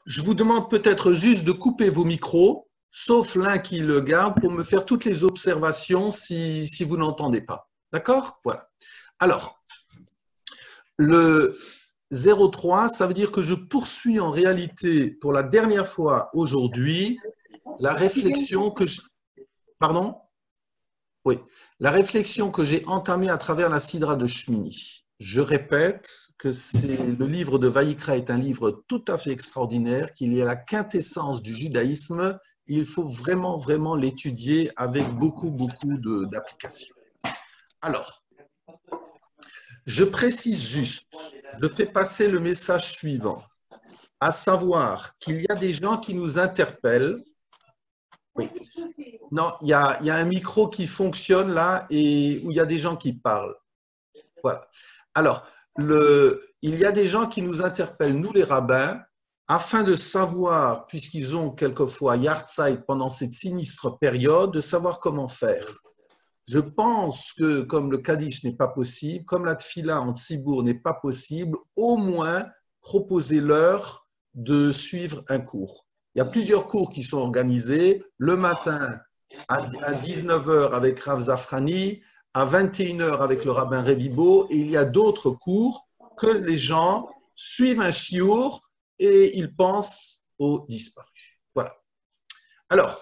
je vous demande peut-être juste de couper vos micros, sauf l'un qui le garde, pour me faire toutes les observations si vous n'entendez pas. D'accord? Voilà. Alors, le 03, ça veut dire que je poursuis en réalité pour la dernière fois aujourd'hui la réflexion que je... Pardon? Oui. La réflexion que j'ai entamée à travers la Sidra de Shmini. Je répète que le livre de Vaïkra est un livre tout à fait extraordinaire, qu'il est la quintessence du judaïsme. Il faut vraiment, vraiment l'étudier avec beaucoup, beaucoup d'applications. Alors, je précise juste, je fais passer le message suivant, à savoir qu'il y a des gens qui nous interpellent. Oui. Non, il y a un micro qui fonctionne là et où il y a des gens qui parlent. Voilà. Alors, il y a des gens qui nous interpellent, nous les rabbins, afin de savoir, puisqu'ils ont quelquefois Yahrzeit pendant cette sinistre période, de savoir comment faire. Je pense que comme le Kaddish n'est pas possible, comme la Tfila en Tzibour n'est pas possible, au moins proposez-leur de suivre un cours. Il y a plusieurs cours qui sont organisés, le matin à 19h avec Rav Zafrani, à 21h avec le rabbin Rebibo, et il y a d'autres cours que les gens suivent un chiour et ils pensent aux disparus. Voilà. Alors,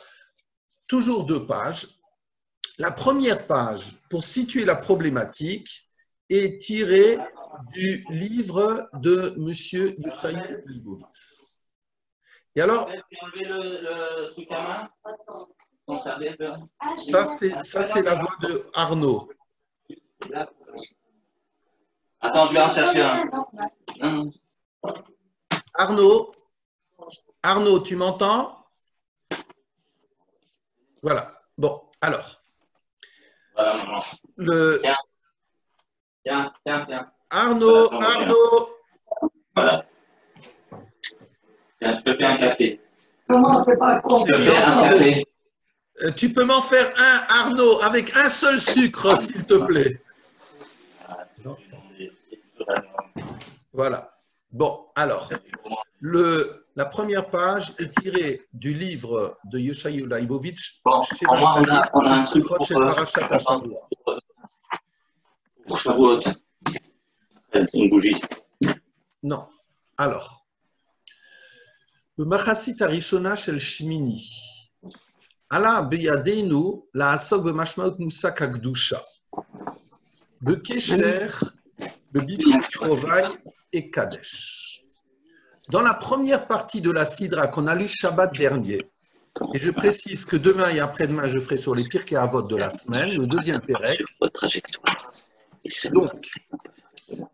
toujours 2 pages. La première page, pour situer la problématique, est tirée du livre de M. Yushaï Leibovitz. Et alors, ça c'est la voix de Arnaud. Attends, je vais en chercher un. Arnaud, tu m'entends? Voilà. Bon, alors. Voilà, maman. Tiens. Arnaud. Voilà. Tiens, je peux faire un café. Comment c'est pas con? Je peux faire un café. Tu peux m'en faire un, Arnaud, avec un seul sucre, s'il te plaît. Voilà. Bon, alors, la première page est tirée du livre de Yeshayahu Leibovitch. Bon, pour moi, on a un truc pour Shavuot. Une bougie. Non. Alors, le Machassit Arishona Shel Shmini. Ala beyadenu la asok b'mashmaut musak hakdusha. Bekesher, bebitul krovai et kadesh. Dans la première partie de la Sidra qu'on a lu Shabbat dernier, et je précise que demain et après-demain, je ferai sur les Pirkei Avot de la semaine, le deuxième Pérec. Donc,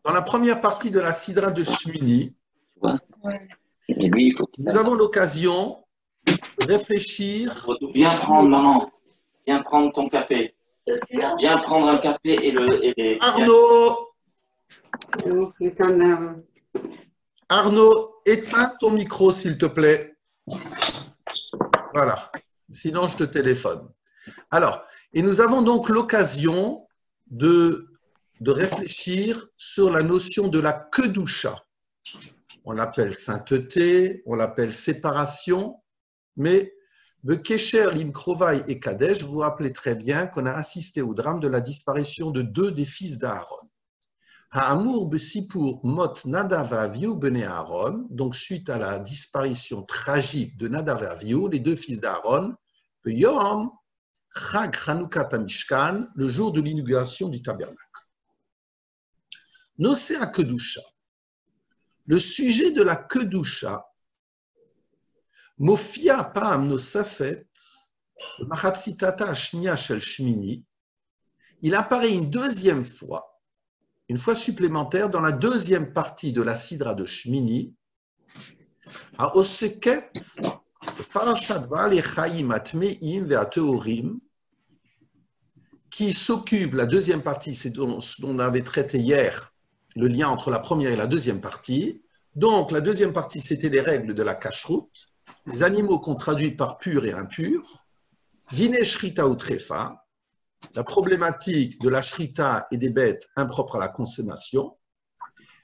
dans la première partie de la Sidra de Shmini, nous avons l'occasion de réfléchir. Viens prendre, maman. Viens prendre ton café. Viens prendre un café et Arnaud, éteins ton micro, s'il te plaît. Voilà. Sinon, je te téléphone. Alors, et nous avons donc l'occasion de réfléchir sur la notion de la kedusha. On l'appelle sainteté, on l'appelle séparation, mais le Kesher, l'Imkrovai et Kadesh, vous vous rappelez très bien qu'on a assisté au drame de la disparition de 2 des fils d'Aaron. Ha'amur besipur mot Nadav Avihu bene Aaron, donc suite à la disparition tragique de Nadav et Avihu, les 2 fils d'Aaron, Yom Chag Chanukah Mishkan, le jour de l'inauguration du tabernacle. Nosé à Kedusha. Le sujet de la Kedusha, Mofia Pa'am Nosafet, Machatzitata Ashnia Shel Shmini, il apparaît une deuxième fois, une fois supplémentaire, dans la deuxième partie de la Sidra de Shmini, à Oseket, Farashat Ba'alei Chaim Atmeim Ve'ateorim, qui s'occupe, la deuxième partie, c'est ce dont on avait traité hier, le lien entre la première et la deuxième partie. Donc, la deuxième partie, c'était les règles de la kashrut, les animaux qu'on traduit par pur et impur, dîner shrita ou trefa, la problématique de la shrita et des bêtes impropres à la consommation,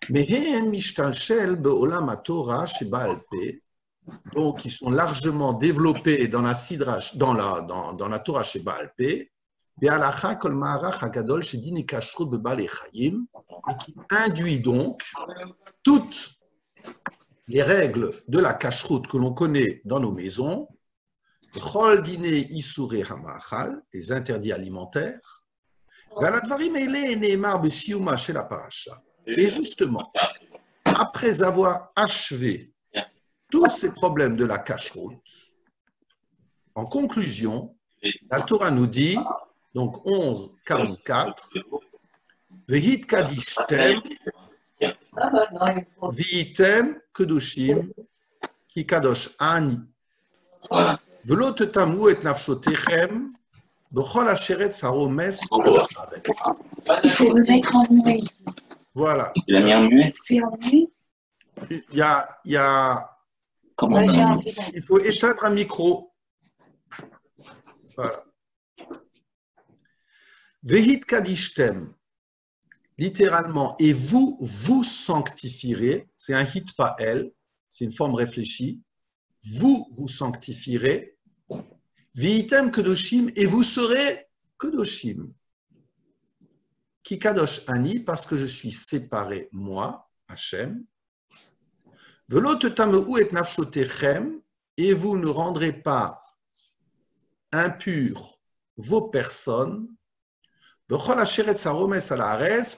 mais hem mishtalshel be'olam haTorah sheba'al peh, donc qui sont largement développés dans la Sidrash, dans la Torah chez Baal Pé, et qui induit donc toutes les règles de la kashrut que l'on connaît dans nos maisons, les interdits alimentaires, et justement, après avoir achevé tous ces problèmes de la kashrut, en conclusion, la Torah nous dit, donc 11:44, Vehit kadishtem, viitem kedoshim, ki kadosh ani, velo tetamu et nafshotechem, bechol asheretz haromes. Il faut le mettre en muet. Voilà. Tu l'as mis en muet? C'est en muet? Comment Il faut éteindre un micro. Voilà. Vehit kadishtem, littéralement, et vous, vous sanctifierez, c'est un hit pas elle, c'est une forme réfléchie, vous, vous sanctifierez, viitem kedoshim, et vous serez kedoshim. Ki kadosh ani, parce que je suis séparé, moi, Hachem, velo tetameu et nafshotechem, et vous ne rendrez pas impurs vos personnes,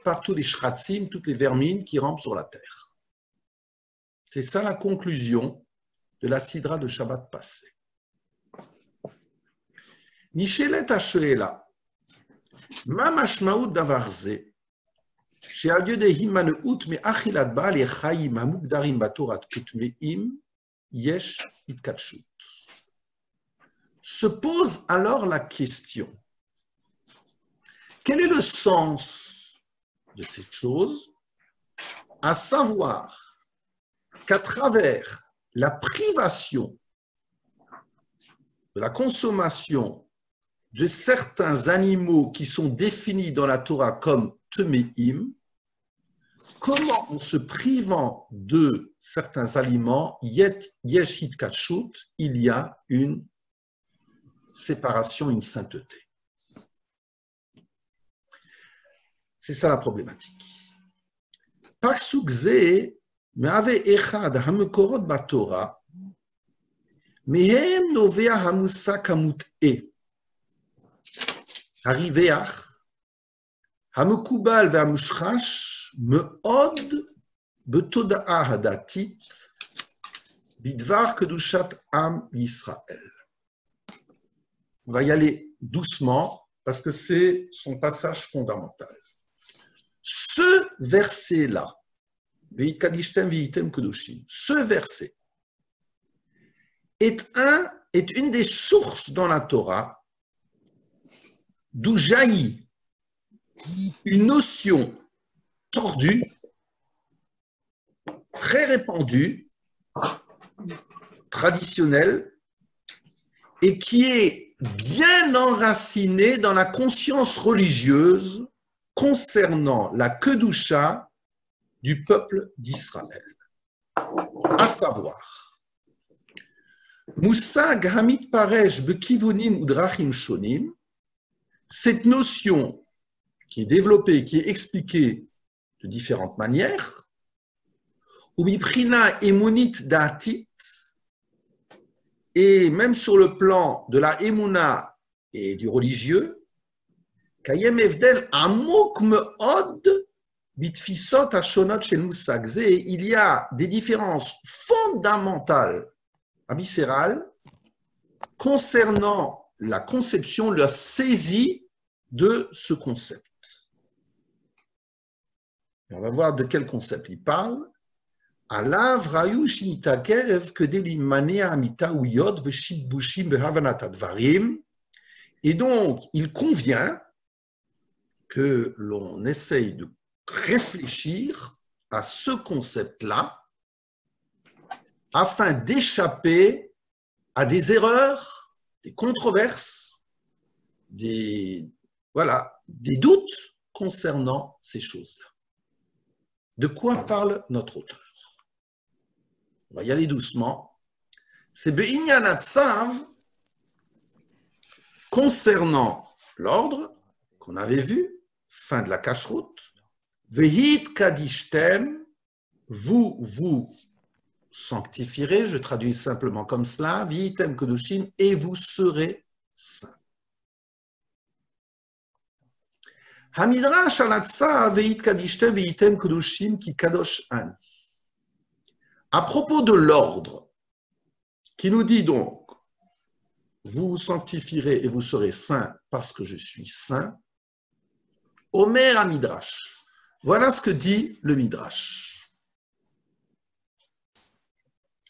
par tous les shratzim, toutes les vermines qui rampent sur la terre. C'est ça la conclusion de la sidra de Shabbat passé. Nishelet ha-she'ela, ma mashmaut davar ze, she'al yodei himaneut me'achilat ba'alei chayim hamugdarim batorat ketmeim, yesh itkatshut. Se pose alors la question: quel est le sens de cette chose? À savoir qu'à travers la privation de la consommation de certains animaux qui sont définis dans la Torah comme temeim, comment en se privant de certains aliments, yesh itkatshut, il y a une séparation, une sainteté. C'est ça la problématique. Pasuk ze me'ave echad hamekorot baTorah mehem novea hamusak hamut'e hariveach hamekubal ve'hamushchash me'od betoda'a hadatit bidvar kedushat am Yisrael. On va y aller doucement parce que c'est son passage fondamental. Ce verset-là, ce verset est une des sources dans la Torah d'où jaillit une notion tordue, très répandue, traditionnelle, et qui est bien enracinée dans la conscience religieuse concernant la kedusha du peuple d'Israël, à savoir Musag Hamit Paresh Bekivunim Udrachim Shonim, cette notion qui est développée, qui est expliquée de différentes manières, Umiprina Emunit Datit, et même sur le plan de la Emuna et du religieux, Kayem Evdel Amok Me'od Bitfisot Hashonot Shel Musag Ze, il y a des différences fondamentales, viscérales, concernant la conception, la saisie de ce concept. Et on va voir de quel concept il parle. Alav Rayu Shinitakev Kedeli Manea Amita Uyod Veshibushim Behavanat Advarim. Et donc, il convient que l'on essaye de réfléchir à ce concept-là afin d'échapper à des erreurs, des controverses, des doutes concernant ces choses-là. De quoi parle notre auteur? On va y aller doucement. C'est Be'inyan Hatzav concernant l'ordre qu'on avait vu, fin de la cacheroute. Vehit kadishtem, vous vous sanctifierez, je traduis simplement comme cela, vihitem kedoshim, et vous serez saints. Hamidrash alatsa vehit kadishtem vihitem kedoshim ki kadosh ani. À propos de l'ordre, qui nous dit donc, vous vous sanctifierez et vous serez saints parce que je suis saint, Omer à Midrash. Voilà ce que dit le Midrash.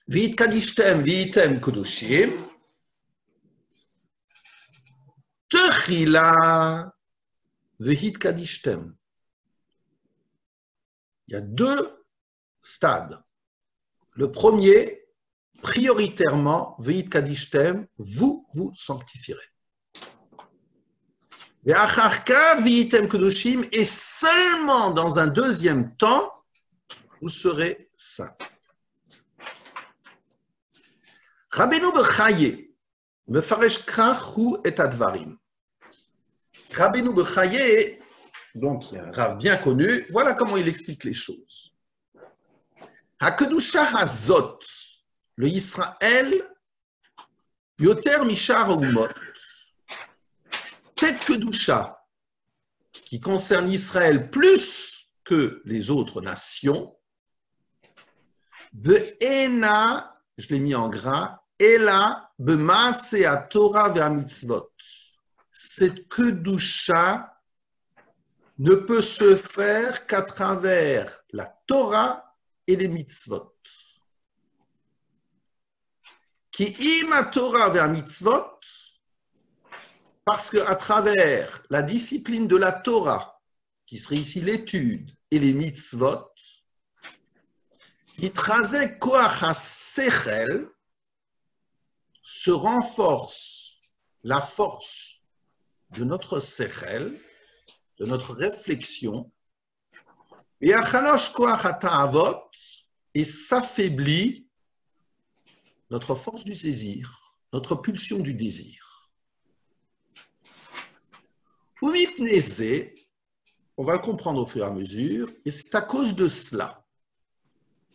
Vit kadishtem vitem kodoshim, techila vehit kadishtem. Il y a deux stades. Le premier, prioritairement, vehit kadishtem, vous vous sanctifierez. Et seulement dans un deuxième temps, vous serez saints. Rabbeinu Bechaye, Mefaresh Krachu et Advarim. Rabbeinu Bechaye, donc il y a un Rav bien connu, voilà comment il explique les choses. Hakedusha Hazot, le Israël, Yoter Mishar Umot. Cette Kedusha, qui concerne Israël plus que les autres nations, Ve'ena, je l'ai mis en gras, Ela b'maaseh Torah ve'amitzvot. Cette Kedusha ne peut se faire qu'à travers la Torah et les mitzvot. Ki im Torah ve'amitzvot, parce qu'à travers la discipline de la Torah, qui serait ici l'étude, et les mitzvot, Yitrazek koach ha-sechel, se renforce la force de notre sechel, de notre réflexion, et achalosh koach ha-ta'avot, et s'affaiblit notre force du désir, notre pulsion du désir. On va le comprendre au fur et à mesure, et c'est à cause de cela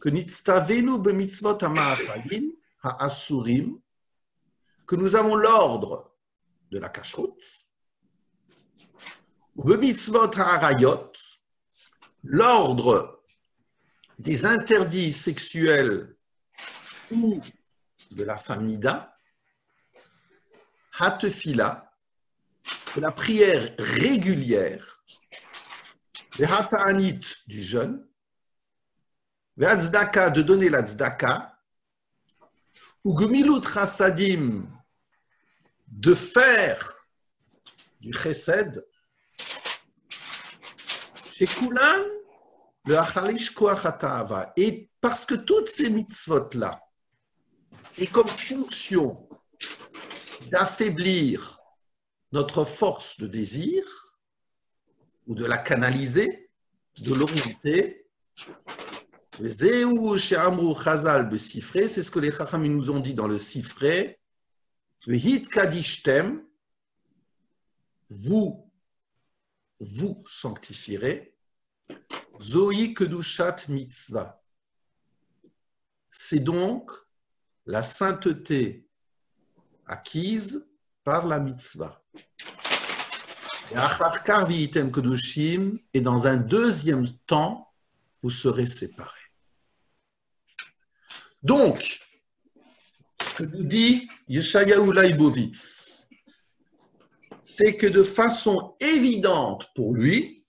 que nitztavenu b'mitzvot ha'ma'achalim ha'asurim, que nous avons l'ordre de la kashrut, ou b'mitzvot ha'arayot, l'ordre des interdits sexuels ou de la famida, ha'tefila, de la prière régulière, le hata'anit du jeûne, le hatzdaka de donner la tzedaka, ou gemilut chassadim de faire du chesed, chez Kulan, le achalish koach hata'ava. Et parce que toutes ces mitzvot-là, et comme fonction d'affaiblir notre force de désir, ou de la canaliser, de l'orienter, c'est ce que les Chachamim nous ont dit dans le Sifré, Vehit kadishtem, vous sanctifierez, Zoï kedushat mitzvah. C'est donc la sainteté acquise par la mitzvah. Et dans un deuxième temps, vous serez séparés. Donc, ce que nous dit Yeshayahu Leibovitz, c'est que de façon évidente pour lui,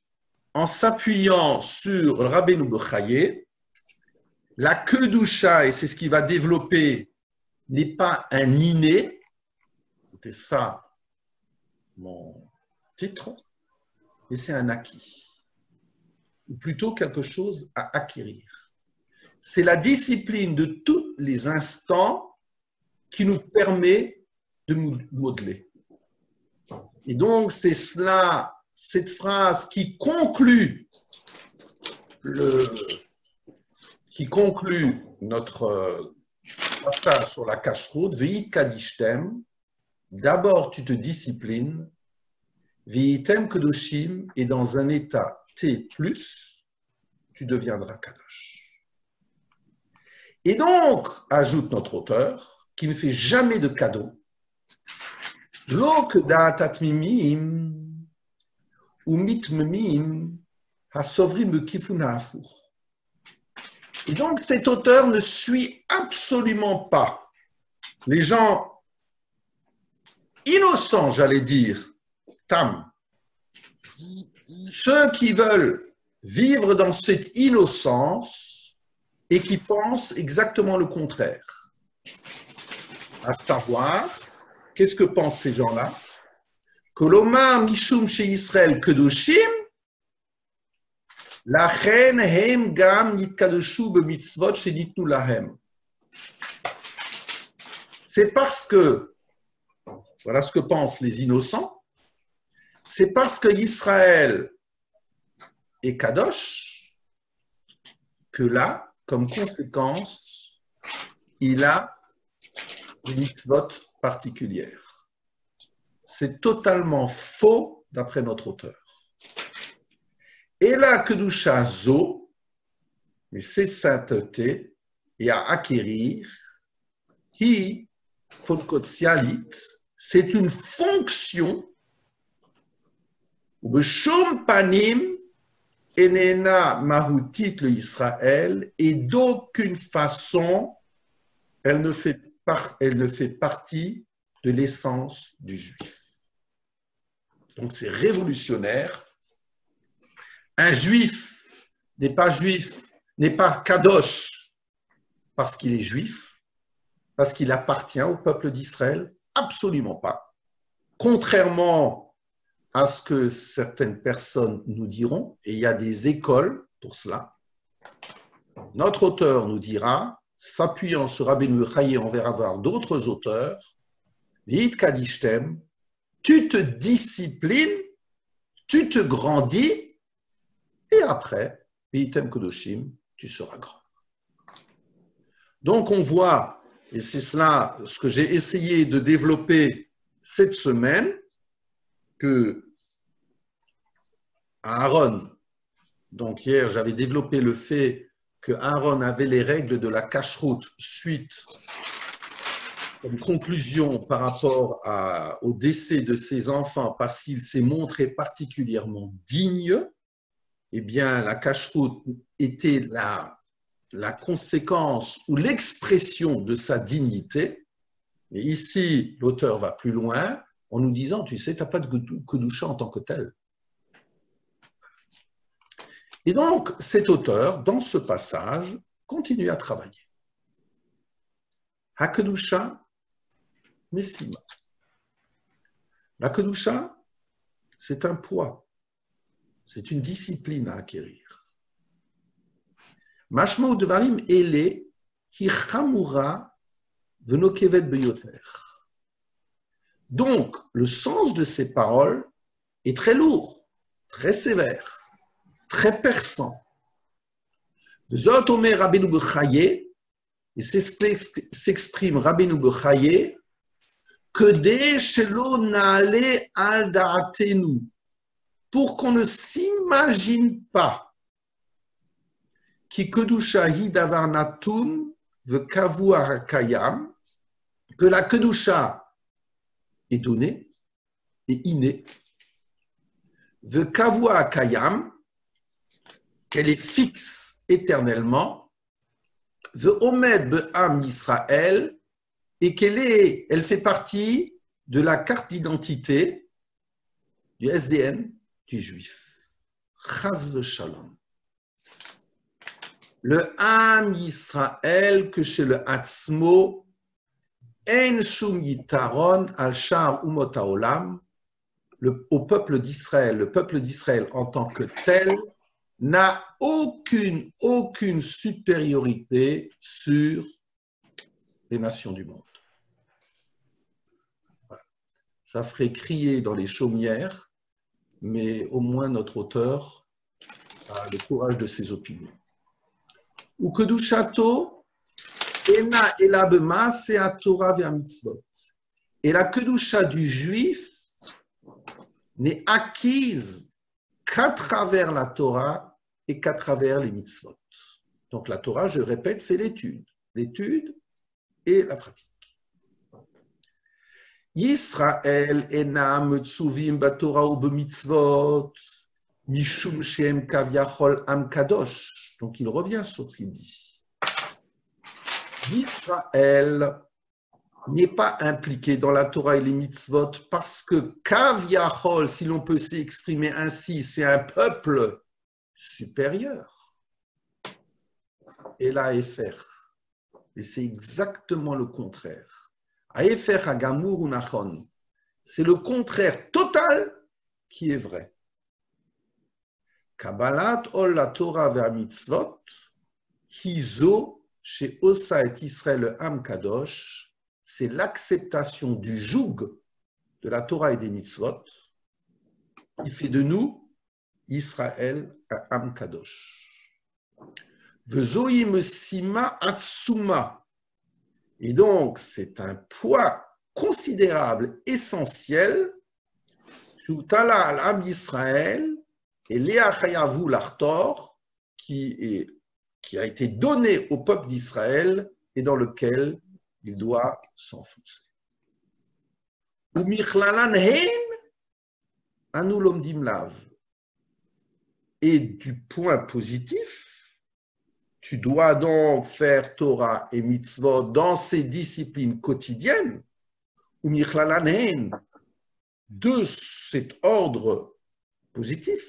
en s'appuyant sur le Rabbeinu Bechaye, la Kedusha, et c'est ce qu'il va développer, n'est pas un inné. Écoutez ça, mon titre, mais c'est un acquis, ou plutôt quelque chose à acquérir. C'est la discipline de tous les instants qui nous permet de nous modeler. Et donc, c'est cela, cette phrase qui conclut notre passage sur la cache-route, Veit Kadishtem, d'abord tu te disciplines, Veitem Kedoshim, et dans un état T+, tu deviendras Kadosh. Et donc, ajoute notre auteur, qui ne fait jamais de cadeau, Lo Kedat Mimim, ou Mitmemim, Hasovrim Bekifuna Afour. Et donc, cet auteur ne suit absolument pas les gens innocents, j'allais dire, tam, ceux qui veulent vivre dans cette innocence et qui pensent exactement le contraire. À savoir, qu'est-ce que pensent ces gens-là? Que l'Omar Mishum chez Israël Kedoshim, Lachen hem gam nitkadoshu b'mitzvot shenitnu lahem. C'est parce que, voilà ce que pensent les innocents, c'est parce que Israël est kadosh que là, comme conséquence, il a des mitzvot particulières. C'est totalement faux d'après notre auteur. Et la kedusha zo, mais c'est sainteté et à acquérir, hi fonkotsialit, c'est une fonction ou b'shum panim enena mahutit le Israël, et d'aucune façon elle ne fait partie de l'essence du juif. Donc c'est révolutionnaire. Un juif n'est pas kadosh parce qu'il est juif, parce qu'il appartient au peuple d'Israël, absolument pas. Contrairement à ce que certaines personnes nous diront, et il y a des écoles pour cela, notre auteur nous dira, s'appuyant sur Rabbeinu Chaye, on verra voir d'autres auteurs, Veit Kadishtem, tu te disciplines, tu te grandis, et après, Veitem Kedoshim, tu seras grand. Donc on voit, et c'est cela ce que j'ai essayé de développer cette semaine, que Aaron, donc hier j'avais développé le fait que Aaron avait les règles de la cache-route suite comme conclusion par rapport au décès de ses enfants parce qu'il s'est montré particulièrement digne. Eh bien, la cache-route était la conséquence ou l'expression de sa dignité. Et ici, l'auteur va plus loin en nous disant, tu sais, tu n'as pas de kedusha en tant que tel. Et donc, cet auteur, dans ce passage, continue à travailler. Ha-kedusha, messima. La kedusha, c'est un poids. C'est une discipline à acquérir. Mashmou devarim ele hi chamura venokevet beyoter. Donc, le sens de ces paroles est très lourd, très sévère, très perçant. Vezot omer Rabbeinu Bechaye, et c'est ce qu'exprime Rabbeinu Bechaye, que de shelo naale al da'atenu, pour qu'on ne s'imagine pas ki kedusha hi davar natun vekavu harakayam, que la kedusha est donnée et innée, vekavu harakayam, qu'elle est fixe éternellement, veomed be'am Yisraël, et elle fait partie de la carte d'identité du SDN du juif. Chas v'shalom. Le Am Yisraël que chez le Atzmo, En shum yitaron al shar umot haolam, au peuple d'Israël, le peuple d'Israël en tant que tel n'a aucune supériorité sur les nations du monde. Voilà. Ça ferait crier dans les chaumières, mais au moins notre auteur a le courage de ses opinions. Ou kedushato Ena elabema, c'est à Torah vers mitzvot. Et la kedusha du juif n'est acquise qu'à travers la Torah et qu'à travers les mitzvot. Donc la Torah, je répète, c'est l'étude. L'étude et la pratique. Yisraël ena metzuvim batorah ou b'mitzvot mishum shem kavyachol am kadosh. Donc il revient sur ce qu'il dit. Yisraël n'est pas impliqué dans la Torah et les mitzvot parce que kavyachol, si l'on peut s'exprimer ainsi, c'est un peuple supérieur. Et là, Efer. Et c'est exactement le contraire. Aefer hagamur unachon. C'est le contraire total qui est vrai. Kabbalat ol la Torah vers mitzvot, hizo chez Osa et Israël le Am Kadosh, c'est l'acceptation du joug de la Torah et des mitzvot qui fait de nous Israël un Am Kadosh. Vezoim sima atsuma. Et donc, c'est un poids considérable, essentiel, Shutala al-Am Yisraël et Léa Chayavu l'Artor, qui a été donné au peuple d'Israël et dans lequel il doit s'enfoncer. Umichlalan hein, anu lomdim lav. Et du point positif, tu dois donc faire Torah et mitzvot dans ces disciplines quotidiennes, ou de cet ordre positif,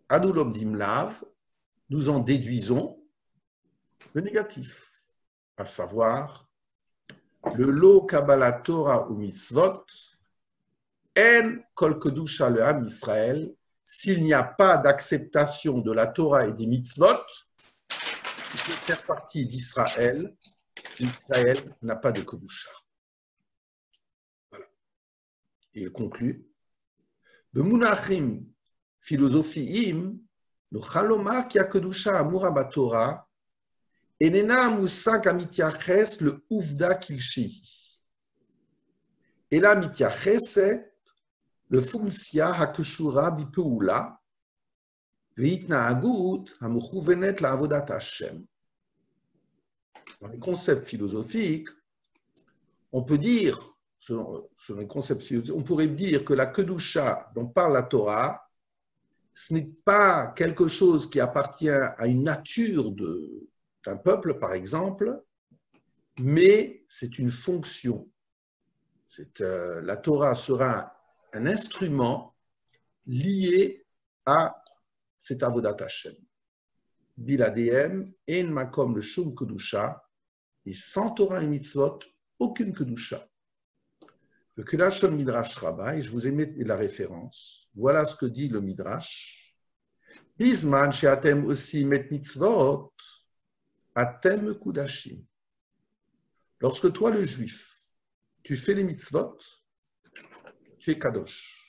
Adulom Dimlav, nous en déduisons le négatif, à savoir le lo Kabbalah Torah ou mitzvot, en kol kedusha le Am Israël, s'il n'y a pas d'acceptation de la Torah et des mitzvot, qui peut faire partie d'Israël, Israël n'a pas de kedusha. Voilà. Et il conclut. Bemunachim philosophiim, le chalomar qui a kedusha amura batorah, enena musag amitiaches le uvda kilshi. Et la mitiacheset le fumsia hakeshura bipeula. Dans les concepts philosophiques, on peut dire, selon les concepts philosophiques, on pourrait dire que la kedusha dont parle la Torah, ce n'est pas quelque chose qui appartient à une nature d'un peuple, par exemple, mais c'est une fonction. La Torah sera un instrument lié à c'est Avodat Hashem. Biladem, en makom le shum kedusha, et sans Torah et mitzvot, aucune kedusha. Le Kelashon Midrash Rabbah, et je vous ai mis la référence, voilà ce que dit le Midrash. Bisman she'atem aussi met mitzvot, atem kudashim. Lorsque toi, le juif, tu fais les mitzvot, tu es kadosh.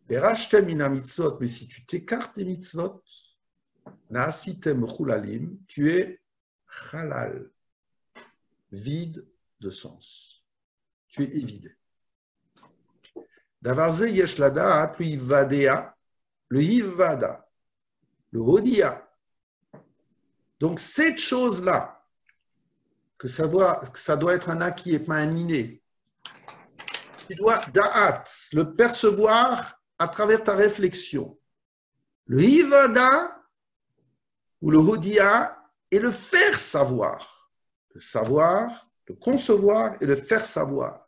Mais si tu t'écartes des mitzvot, tu es halal, vide de sens. Tu es évidé. Davarze yesh ladat, le hivvada, le hodia. Donc cette chose-là, que ça doit être un acquis et pas un inné, tu dois da'at, le percevoir à travers ta réflexion. Le hivada ou le hodia et le faire savoir. Le savoir, le concevoir et le faire savoir.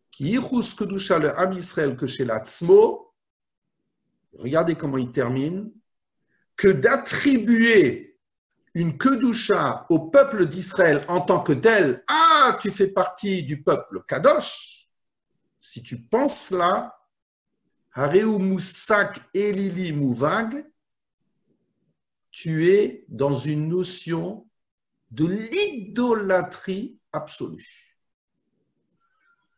Qui yichus kedusha le Am Yisraël que chez l'atzmo, regardez comment il termine, que d'attribuer une kedusha au peuple d'Israël en tant que tel, ah, tu fais partie du peuple kadosh. Si tu penses là, Hareu Moussak Elili Mouvag, tu es dans une notion de l'idolâtrie absolue.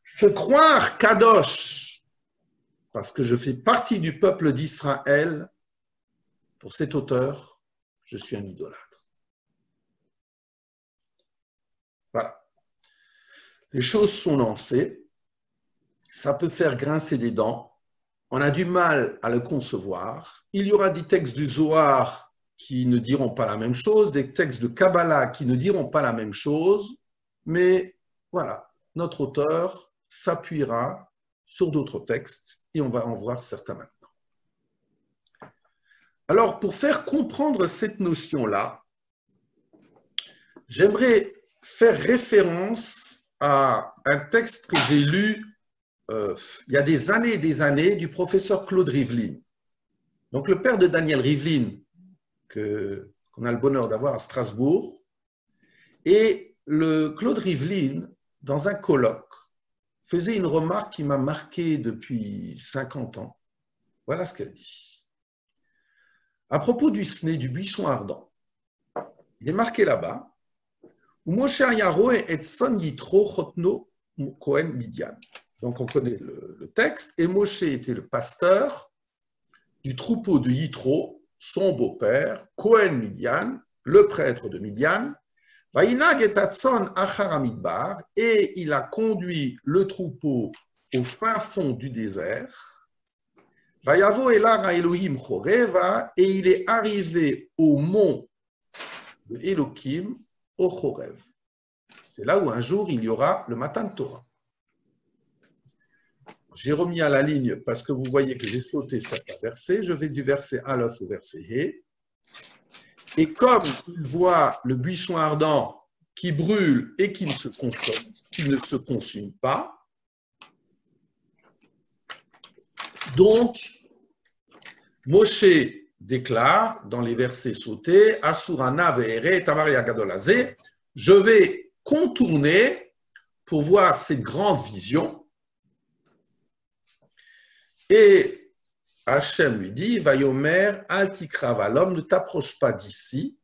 Se croire Kadosh, parce que je fais partie du peuple d'Israël, pour cet auteur, je suis un idolâtre. les choses sont lancées, ça peut faire grincer des dents, on a du mal à le concevoir. Il y aura des textes du Zohar qui ne diront pas la même chose, des textes de Kabbalah qui ne diront pas la même chose, mais voilà, notre auteur s'appuiera sur d'autres textes et on va en voir certains maintenant. Alors, pour faire comprendre cette notion-là, j'aimerais faire référence à un texte que j'ai lu il y a des années du professeur Claude Rivlin. Donc, le père de Daniel Rivlin, qu'on a le bonheur d'avoir à Strasbourg, et le Claude Rivlin, dans un colloque, faisait une remarque qui m'a marqué depuis 50 ans. Voilà ce qu'elle dit. À propos du Sné, du buisson ardent, il est marqué là-bas, Moshe Yaro et Son Yitro Chotno Kohen Midian. Donc on connaît le texte, et Moshe était le pasteur du troupeau de Yitro, son beau-père, Kohen Midian, le prêtre de Midian, et il a conduit le troupeau au fin fond du désert. Et il est arrivé au mont de Elohim, au Chorev. C'est là où un jour il y aura le Matan Torah. J'ai remis à la ligne parce que vous voyez que j'ai sauté certains versets. Je vais du verset Aleph au verset He. Et comme il voit le buisson ardent qui brûle et qui ne se consume pas, donc Moshe déclare dans les versets sautés, Asurana ve'ere tamaria gadolazé, je vais contourner pour voir cette grande vision. Et Hachem lui dit, Vayomer al tikrava, l'homme, ne t'approche pas d'ici.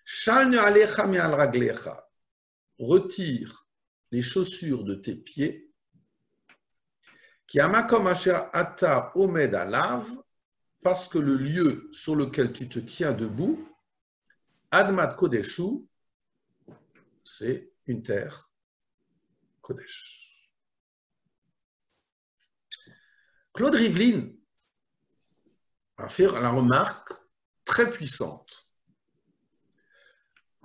Shalne alecha mi al raglecha, retire les chaussures de tes pieds. Ki amakom asher ata omed alav, parce que le lieu sur lequel tu te tiens debout, Admat Kodeshu, c'est une terre Kodesh. Claude Rivlin a fait la remarque très puissante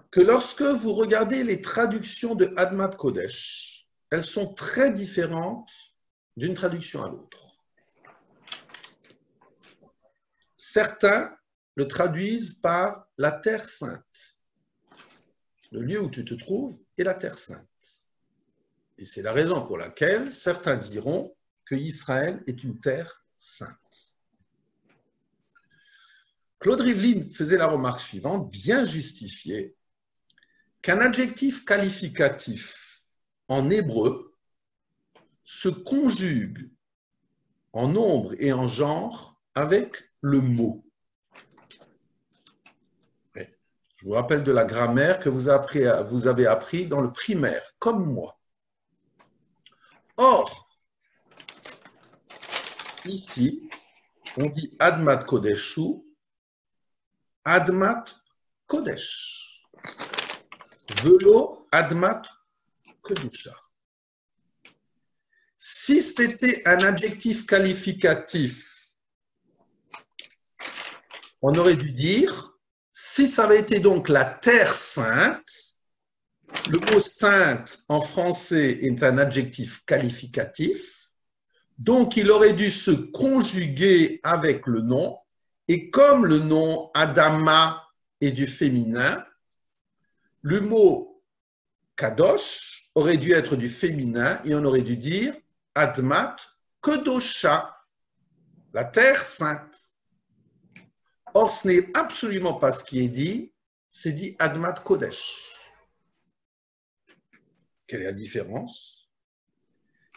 que lorsque vous regardez les traductions de Admat Kodesh, elles sont très différentes d'une traduction à l'autre. Certains le traduisent par la terre sainte. Le lieu où tu te trouves est la terre sainte. Et c'est la raison pour laquelle certains diront que Israël est une terre sainte. Claude Rivlin faisait la remarque suivante, bien justifiée, qu'un adjectif qualificatif en hébreu se conjugue en nombre et en genre avec le mot. Je vous rappelle de la grammaire que vous avez appris dans le primaire, comme moi. Or, ici, on dit Admat Kodeshu, Admat Kodesh. Velo Admat Kedusha. Si c'était un adjectif qualificatif, on aurait dû dire, si ça avait été donc la terre sainte, le mot sainte en français est un adjectif qualificatif, donc il aurait dû se conjuguer avec le nom, et comme le nom Adama est du féminin, le mot Kadosh aurait dû être du féminin et on aurait dû dire Admat Kedosha, la terre sainte. Or, ce n'est absolument pas ce qui est dit, c'est dit Admat Kodesh. Quelle est la différence?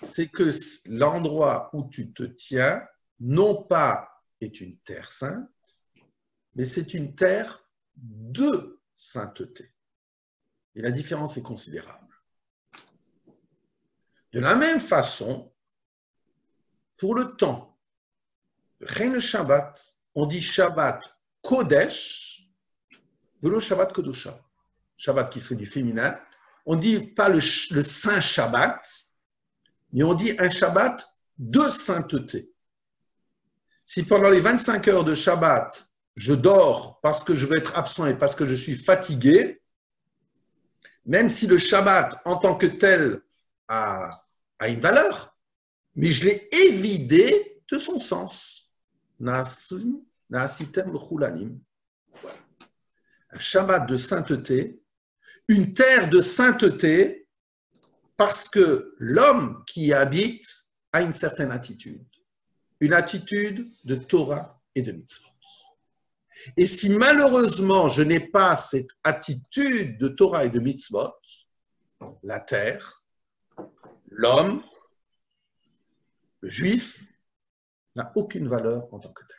C'est que l'endroit où tu te tiens, non pas est une terre sainte, mais c'est une terre de sainteté. Et la différence est considérable. De la même façon, pour le temps, Reine Shabbat, on dit Shabbat Kodesh, velo Shabbat Kodosha. Shabbat qui serait du féminin, on ne dit pas le Saint Shabbat, mais on dit un Shabbat de sainteté. Si pendant les 25 heures de Shabbat, je dors parce que je veux être absent et parce que je suis fatigué, même si le Shabbat en tant que tel a une valeur, mais je l'ai évidé de son sens. Naasitem chulanim. Un Shabbat de sainteté, une terre de sainteté, parce que l'homme qui y habite a une certaine attitude de Torah et de mitzvot. Et si malheureusement je n'ai pas cette attitude de Torah et de mitzvot, la terre, l'homme, le juif, n'a aucune valeur en tant que tel.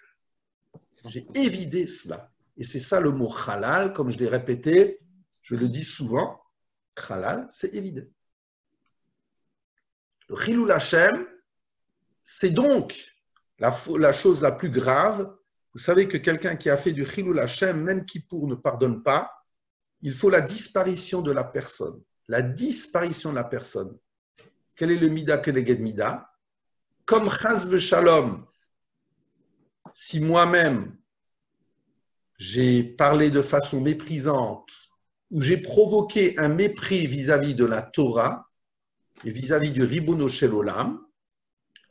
J'ai évidé cela. Et c'est ça le mot halal, comme je l'ai répété, je le dis souvent, halal, c'est évidé. Le Chilul Hashem, c'est donc la chose la plus grave. Vous savez que quelqu'un qui a fait du Chilul Hashem, même Kippour ne pardonne pas, il faut la disparition de la personne. La disparition de la personne. Quel est le Mida Keneged Mida? Comme Chaz v'Shalom, si moi-même j'ai parlé de façon méprisante ou j'ai provoqué un mépris vis-à-vis de la Torah et vis-à-vis du Ribono Shel Olam,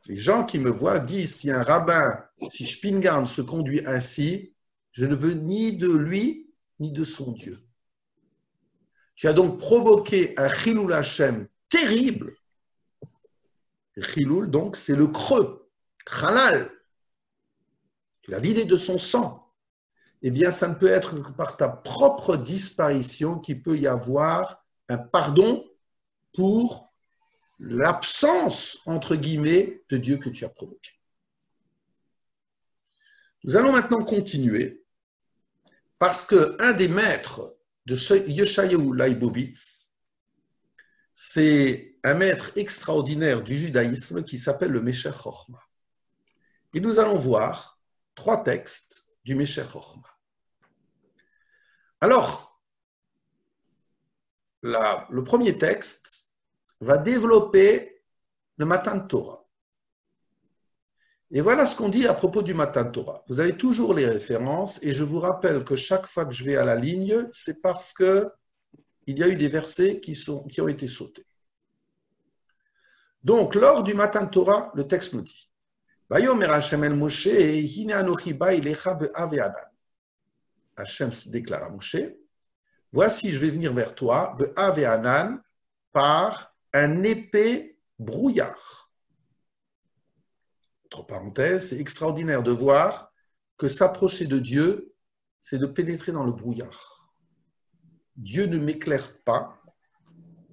les gens qui me voient disent, si un rabbin, si Spingarn se conduit ainsi, je ne veux ni de lui, ni de son Dieu. Tu as donc provoqué un Chilul Hashem terrible. Le Chilul, donc, c'est le creux, Halal. Tu l'as vidé de son sang. Eh bien, ça ne peut être que par ta propre disparition qu'il peut y avoir un pardon pour l'absence, entre guillemets, de Dieu que tu as provoqué. Nous allons maintenant continuer parce qu'un des maîtres de Yeshayahu Leibovitz, c'est un maître extraordinaire du judaïsme qui s'appelle le Meshech Chochma. Et nous allons voir 3 textes du Meshech Chochma. Alors, le premier texte va développer le Matan Torah. Et voilà ce qu'on dit à propos du Matan Torah. Vous avez toujours les références et je vous rappelle que chaque fois que je vais à la ligne, c'est parce qu'il y a eu des versets qui ont été sautés. Donc, lors du Matan Torah, le texte nous dit Vayomer Hashem el Moshe, hine anochi ba ilecha be'av ve'anan. Hashem déclare à Moshe, voici, je vais venir vers toi, be'av ve'anan, par un épais brouillard. Entre parenthèses, c'est extraordinaire de voir que s'approcher de Dieu, c'est de pénétrer dans le brouillard. Dieu ne m'éclaire pas,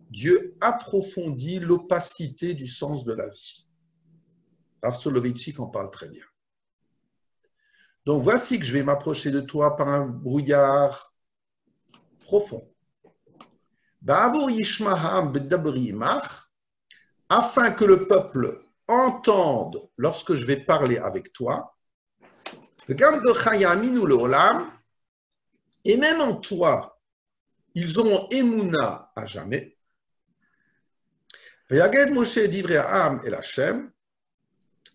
Dieu approfondit l'opacité du sens de la vie. Rav Soloveitchik en parle très bien. Donc voici que je vais m'approcher de toi par un brouillard profond. Afin que le peuple entende lorsque je vais parler avec toi, et même en toi, ils auront émouna à jamais.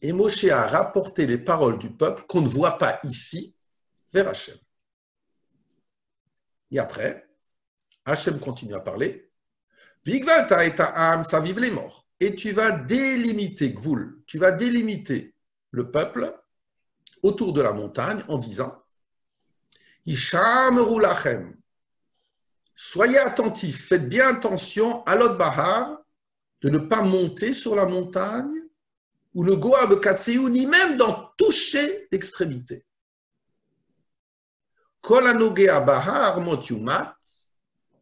Et Moshe a rapporté les paroles du peuple qu'on ne voit pas ici vers Hachem. Et après, Hachem continue à parler. Vigvalta et Ta'am, ça vive les morts. Et tu vas délimiter, Gvul, tu vas délimiter le peuple autour de la montagne en disant Ishameru lachem. Soyez attentifs, faites bien attention à l'Od Bahar de ne pas monter sur la montagne ou le Goa Bekatseou, ni même d'en toucher l'extrémité. Kol hanogea bahar mot yumat,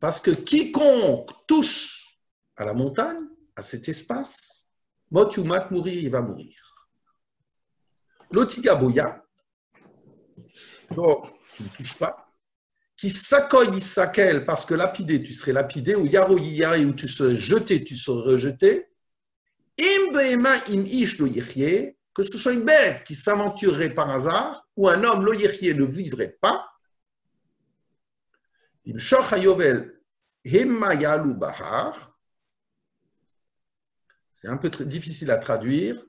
parce que quiconque touche à la montagne, à cet espace, mot yumat, mourir, il va mourir. Lotiga boya, donc tu ne touches pas. Qui s'accueille sakel, parce que lapidé, tu serais lapidé, ou yaro yari, où tu serais jeté, tu serais rejeté. Im be'ema im ish lo yichye, que ce soit une bête qui s'aventurerait par hasard, ou un homme lo yichye ne vivrait pas. Im shoch hayovel Hemayalu Bahar, c'est un peu difficile à traduire,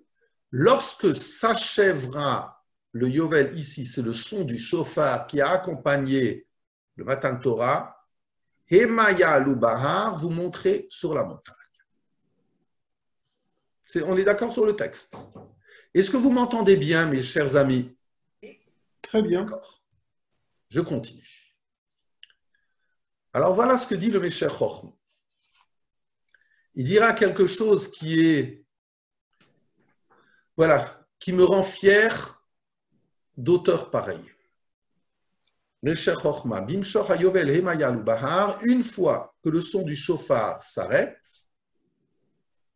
lorsque s'achèvera le Yovel ici, c'est le son du chauffard qui a accompagné le Matan Torah, Hemayalu Bahar, vous montrez sur la montagne. On est d'accord sur le texte. Est-ce que vous m'entendez bien, mes chers amis? Très bien. D'accord. Je continue. Alors voilà ce que dit le Meshech Chochma. Il dira quelque chose qui est, voilà, qui me rend fier d'auteur pareil. Meshech Chochma, Bimshor hayovel hemayalu bahar, une fois que le son du chauffard s'arrête,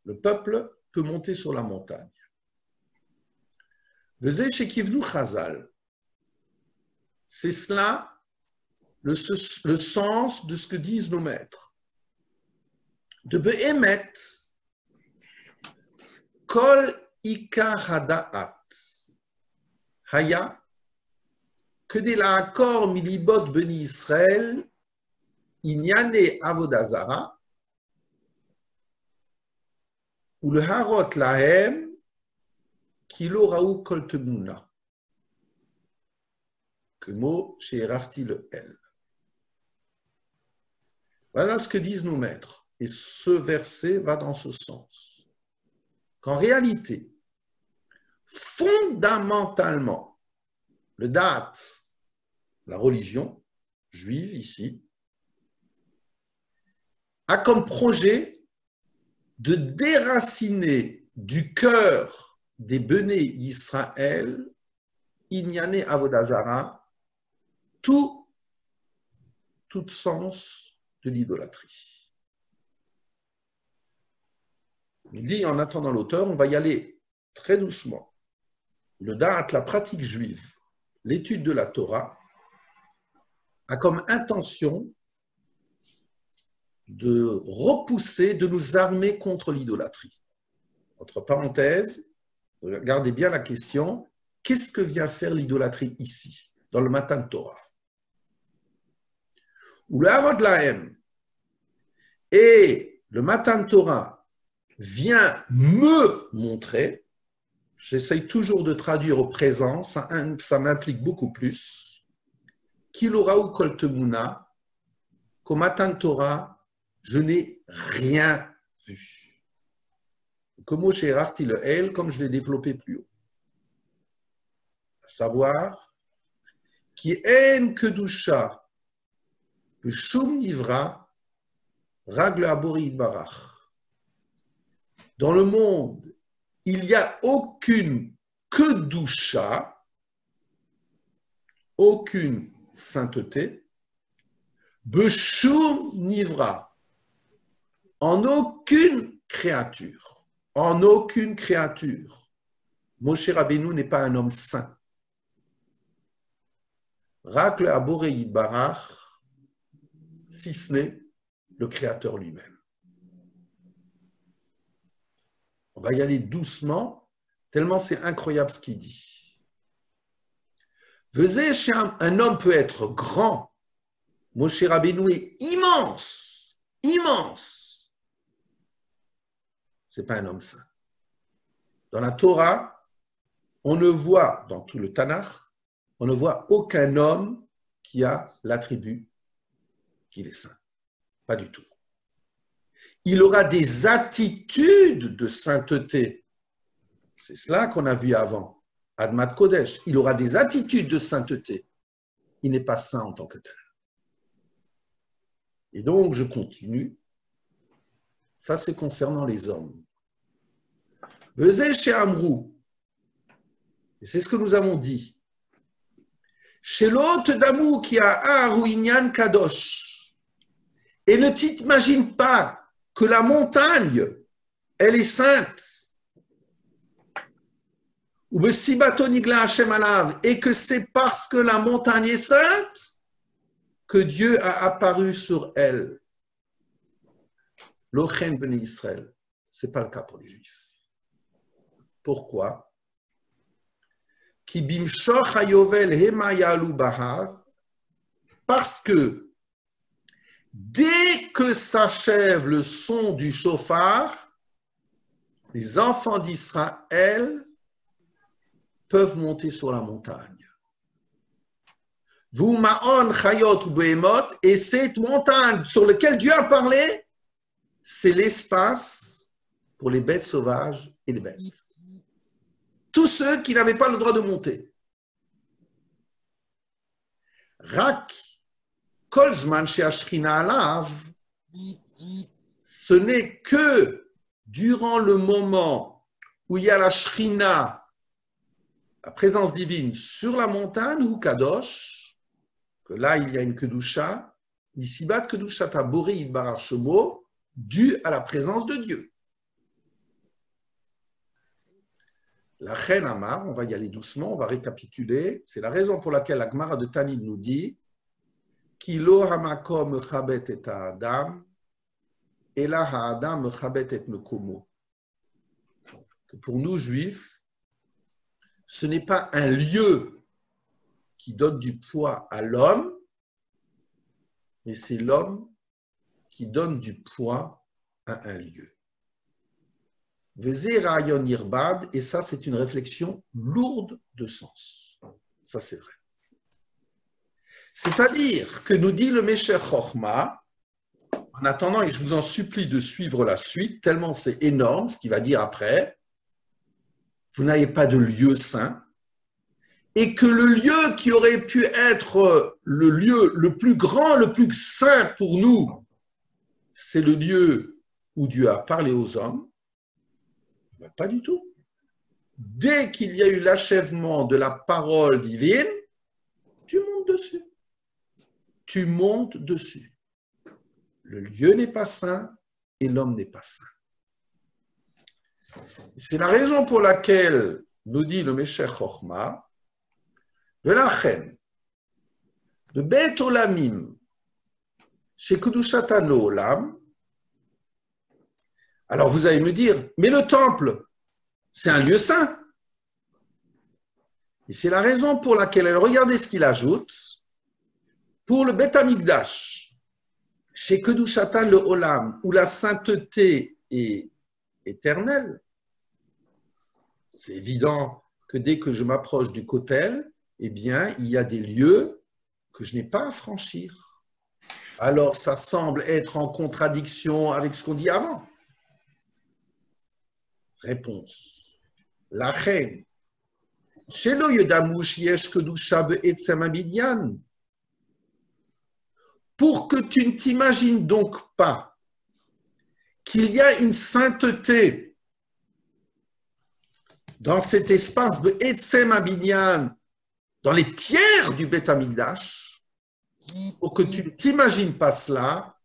le peuple peut monter sur la montagne. Vezeh shekivnu chazal. C'est cela le sens de ce que disent nos maîtres. De be'emet kol ikar hada'at haya que de la akor milibot beni Israël inyane avodazara ou le harot lahem kilo raou kol temuna. Que mot she'erachti le el. Voilà ce que disent nos maîtres. Et ce verset va dans ce sens. Qu'en réalité, fondamentalement, le date, la religion juive ici, a comme projet de déraciner du cœur des Béné Israël, Inyane Avodazara, tout sens de l'idolâtrie. Il dit, en attendant l'auteur, on va y aller très doucement. Le da'at, la pratique juive, l'étude de la Torah, a comme intention de repousser, de nous armer contre l'idolâtrie. Entre parenthèses, regardez bien la question, qu'est-ce que vient faire l'idolâtrie ici, dans le Matan Torah? Ou le Havod Lahem, et le Matan Torah vient me montrer, j'essaye toujours de traduire au présent, ça m'implique beaucoup plus, Kiloraou Kol Temuna, qu'au Matan Torah, je n'ai rien vu. Comme au She'erachti le El, comme je l'ai développé plus haut. À savoir, qui en kedusha, Shum Nivra, Ragle Abori Barach. Dans le monde, il n'y a aucune kedusha, aucune sainteté, Beshum Nivra, en aucune créature. En aucune créature. Moshe Rabbeinu n'est pas un homme saint. Racle Aborei Barach, si ce n'est le Créateur lui-même. On va y aller doucement, tellement c'est incroyable ce qu'il dit. Un homme peut être grand. Moshe Rabbeinu est immense, immense. Ce n'est pas un homme saint. Dans la Torah, on ne voit, dans tout le Tanakh, on ne voit aucun homme qui a l'attribut qu'il est saint. Pas du tout. Il aura des attitudes de sainteté. C'est cela qu'on a vu avant. Admat Kodesh. Il aura des attitudes de sainteté. Il n'est pas saint en tant que tel. Et donc, je continue. Ça, c'est concernant les hommes. Vezeh chez Amrou. Et c'est ce que nous avons dit. Chez l'hôte d'Amou qui a un Inyan Kadosh. Et ne t'imagine pas que la montagne, elle est sainte. Ou et que c'est parce que la montagne est sainte que Dieu a apparu sur elle. L'Ochen Bnei Israël. Ce n'est pas le cas pour les Juifs. Pourquoi? Parce que dès que s'achève le son du chauffard, les enfants d'Israël peuvent monter sur la montagne. Vous ma'on chayot behemot, et cette montagne sur laquelle Dieu a parlé, c'est l'espace pour les bêtes sauvages et les bêtes. Tous ceux qui n'avaient pas le droit de monter. Rak kolzman she'ashrina alav, ce n'est que durant le moment où il y a la shrina, la présence divine sur la montagne, ou kadosh, que là il y a une kedusha, nisibat kedusha tabori idbarar shemo, due à la présence de Dieu. La reine Amar, on va y aller doucement, on va récapituler. C'est la raison pour laquelle la Gemara de Tanit nous dit Ki lo hamakom mechabet et ha'adam, ela ha'adam mechabet et mekomo. Que pour nous, juifs, ce n'est pas un lieu qui donne du poids à l'homme, mais c'est l'homme qui donne du poids à un lieu. Et ça, c'est une réflexion lourde de sens. Ça, c'est vrai. C'est-à-dire que nous dit le Mesher Chochma, en attendant, et je vous en supplie de suivre la suite, tellement c'est énorme ce qu'il va dire après, vous n'avez pas de lieu saint, et que le lieu qui aurait pu être le lieu le plus grand, le plus saint pour nous, c'est le lieu où Dieu a parlé aux hommes. Pas du tout. Dès qu'il y a eu l'achèvement de la parole divine, tu montes dessus. Tu montes dessus. Le lieu n'est pas saint et l'homme n'est pas saint. C'est la raison pour laquelle nous dit le Mesher Chochma, Velachen, de Bet Olamim, chez Kedushatan Olam. Alors vous allez me dire, mais le temple, c'est un lieu saint. Et c'est la raison pour laquelle, regardez ce qu'il ajoute, pour le Beth Amikdash, chez Kedushatan le Olam, où la sainteté est éternelle, c'est évident que dès que je m'approche du Kotel, eh bien, il y a des lieux que je n'ai pas à franchir. Alors ça semble être en contradiction avec ce qu'on dit avant. Réponse. La reine. Shelo yodamouch yesh kedusha be'etzem abidyan. Pour que tu ne t'imagines donc pas qu'il y a une sainteté dans cet espace be'etzem abidyan, dans les pierres du Beth Amikdash, pour que tu ne t'imagines pas cela,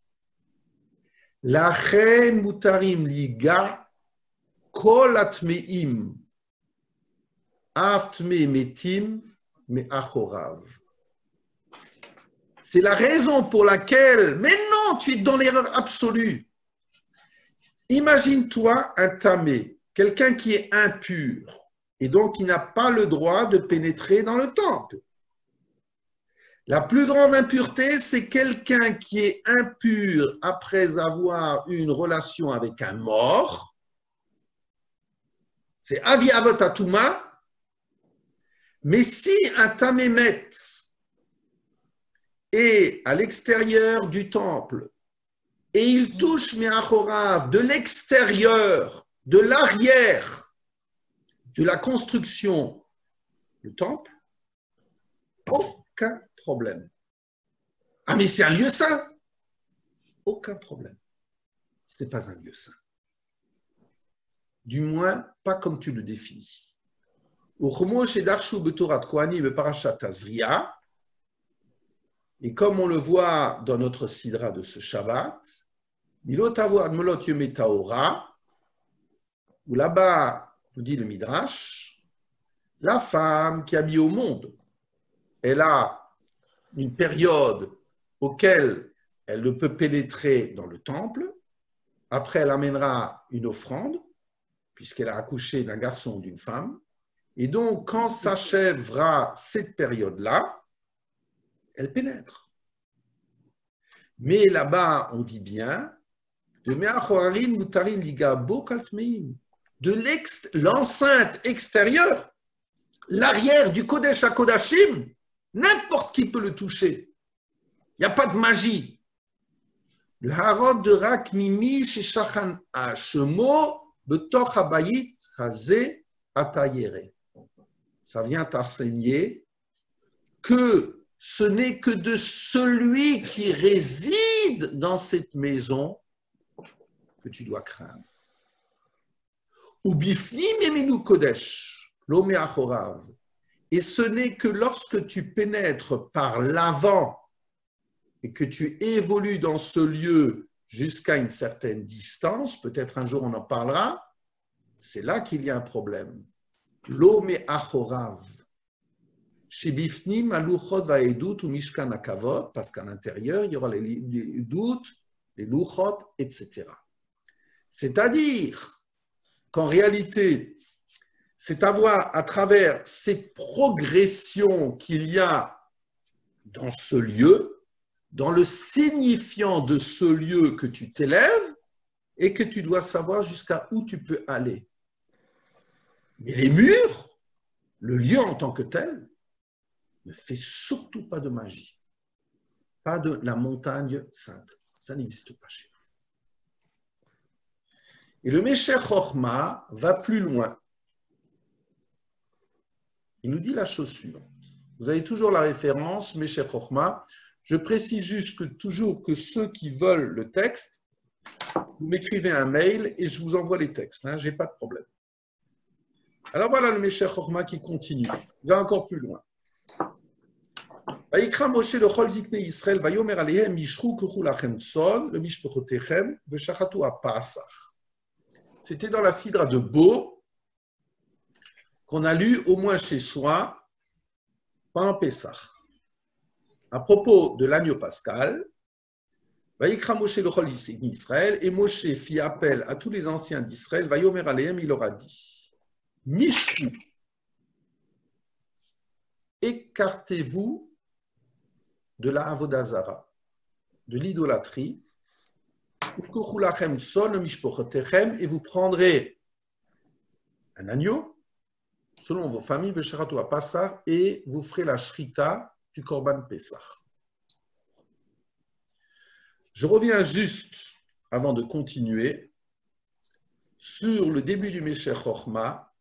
la reine mutarim liga Kol atmeim, aftme metim, me achorav. C'est la raison pour laquelle, mais non, tu es dans l'erreur absolue. Imagine-toi un tamé, quelqu'un qui est impur, et donc qui n'a pas le droit de pénétrer dans le temple. La plus grande impureté, c'est quelqu'un qui est impur après avoir eu une relation avec un mort. C'est Avi Avot Atuma, mais si un tamémet est à l'extérieur du temple et il touche Me'achorav de l'extérieur, de l'arrière de la construction du temple, aucun problème. Ah mais c'est un lieu saint? Aucun problème. Ce n'est pas un lieu saint. Du moins, pas comme tu le définis. Et comme on le voit dans notre sidra de ce Shabbat, où là-bas, nous dit le Midrash, la femme qui a mis au monde, elle a une période auquel elle ne peut pénétrer dans le temple, après elle amènera une offrande, puisqu'elle a accouché d'un garçon ou d'une femme. Et donc, quand s'achèvera cette période-là, elle pénètre. Mais là-bas, on dit bien, de l'enceinte extérieure, l'arrière du Kodesh HaKodashim, n'importe qui peut le toucher. Il n'y a pas de magie. Le harod de rak mimi sheshachan hashemo betoch habayit hazeh atayere. Ça vient t'enseigner que ce n'est que de celui qui réside dans cette maison que tu dois craindre. Ou bifnim emenu kodesh, lo me'achorav. Et ce n'est que lorsque tu pénètres par l'avant et que tu évolues dans ce lieu jusqu'à une certaine distance, peut-être un jour on en parlera, c'est là qu'il y a un problème. Lo me'achorav. Chez Bifnim, Aluchot Vaedut ou Mishkan Akavot, parce qu'à l'intérieur, il y aura les doutes, les Luchot, etc. C'est-à-dire qu'en réalité, c'est à voir à travers ces progressions qu'il y a dans ce lieu, dans le signifiant de ce lieu que tu t'élèves et que tu dois savoir jusqu'à où tu peux aller. Mais les murs, le lieu en tant que tel, ne fait surtout pas de magie. Pas de la montagne sainte. Ça n'existe pas chez nous. Et le Mesher Chochma va plus loin. Il nous dit la chose suivante. Vous avez toujours la référence, Mesher Chochma. Je précise juste que toujours que ceux qui veulent le texte, vous m'écrivez un mail et je vous envoie les textes. Je n'ai pas de problème. Alors voilà le Mesher Chochma qui continue. Il va encore plus loin. Vayikra Moshe lechol ziknei Yisrael vayomer alehem mishru kuchu lachem tzon lemishpachotechem veshachatu hapasach. C'était dans la sidra de Bo qu'on a lu au moins chez soi pendant Pessah. À propos de l'agneau pascal, Vayikra Moshe lechol Yisrael, et Moshe fit appel à tous les anciens d'Israël, vayomer alehem, il leur a dit, mishru, écartez-vous de la avodazara, de l'idolâtrie, et vous prendrez un agneau, selon vos familles, et vous ferez la shrita du Korban Pessah. Je reviens juste, avant de continuer, sur le début du Mesher Chochma,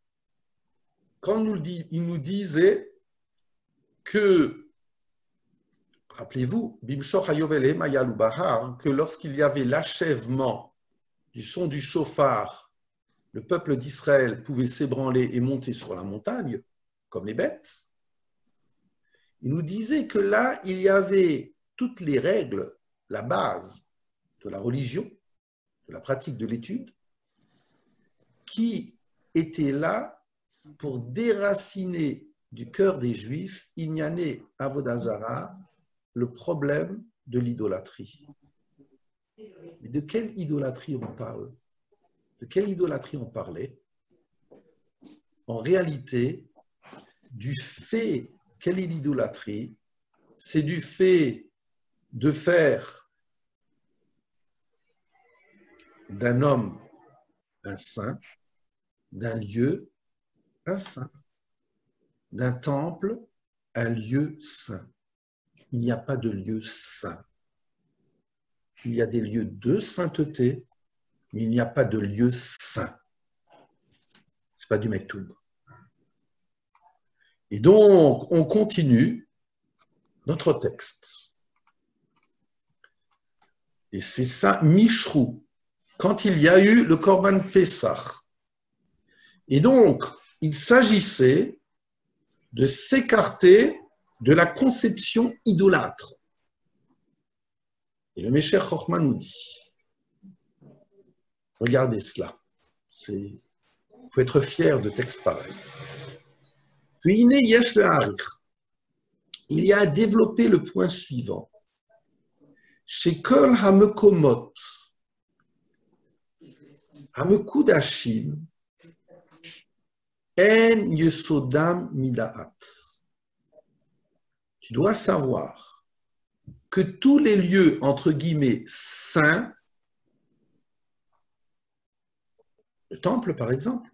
quand il nous disait que, rappelez-vous, que lorsqu'il y avait l'achèvement du son du chauffard, le peuple d'Israël pouvait s'ébranler et monter sur la montagne, comme les bêtes. Il nous disait que là, il y avait toutes les règles, la base de la religion, de la pratique de l'étude, qui étaient là pour déraciner du cœur des Juifs, Inyane Avodazara, le problème de l'idolâtrie. Mais de quelle idolâtrie on parle? De quelle idolâtrie on parlait? En réalité, du fait, quelle est l'idolâtrie? C'est du fait de faire d'un homme un saint, d'un lieu un saint, d'un temple un lieu saint. Il n'y a pas de lieu saint. Il y a des lieux de sainteté, mais il n'y a pas de lieu saint. Ce n'est pas du Mektoub. Et donc, on continue notre texte. Et c'est ça, Mishrou, quand il y a eu le Korban Pessah. Et donc, il s'agissait de s'écarter de la conception idolâtre. Et le Mesher Chochma nous dit, regardez cela, il faut être fier de textes pareils. Il y a à développer le point suivant. Chez Kol HaMekomot, HaMekudashim, En Yesodam Midaat. Tu dois savoir que tous les lieux, entre guillemets, saints, le temple par exemple,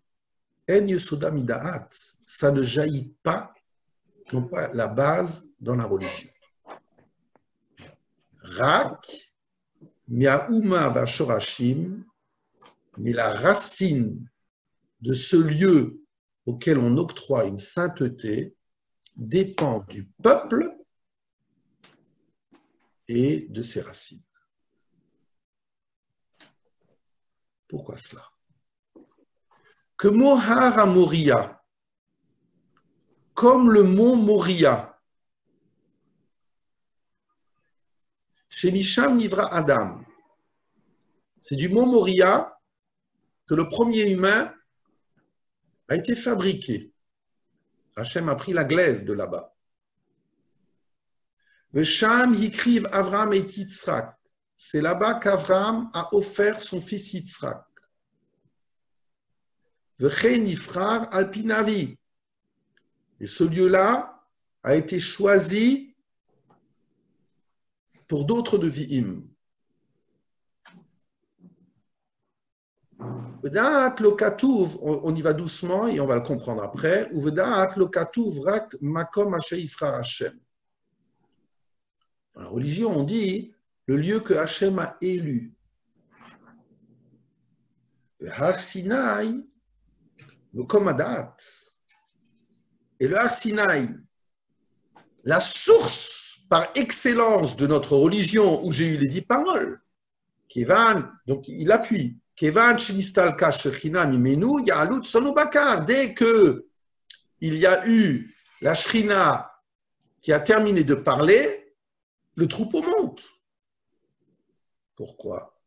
En Yesoda Midaat, ça ne jaillit pas, non pas la base dans la religion. Rak, Miaouma va Shorashim, mais la racine de ce lieu auquel on octroie une sainteté dépend du peuple et de ses racines. Pourquoi cela? Que Mohar à Moria, comme le mont Moria, chez Misham Nivra Adam, c'est du mont Moria que le premier humain a été fabriqué. Hachem a pris la glaise de là-bas. Vesham Yikriv Avram et Yitzhak. C'est là-bas qu'Avram a offert son fils Yitzhak. Vechen Nifrar Alpinavi. Et ce lieu-là a été choisi pour d'autres de Vi'im. V'da'at lo katuv, on y va doucement et on va le comprendre après. Ou v'da'at lo katuv rak makom asher yifrar Hashem. Dans la religion, on dit le lieu que Hashem a élu. Har Sinai, makom adat. Et le Har Sinai, la source par excellence de notre religion où j'ai eu les 10 paroles, Kevan, donc il appuie. Kevan shenistalka shechina mimenu ya'alut sonu bakar. Dès que il y a eu la Shrina qui a terminé de parler, le troupeau monte. Pourquoi?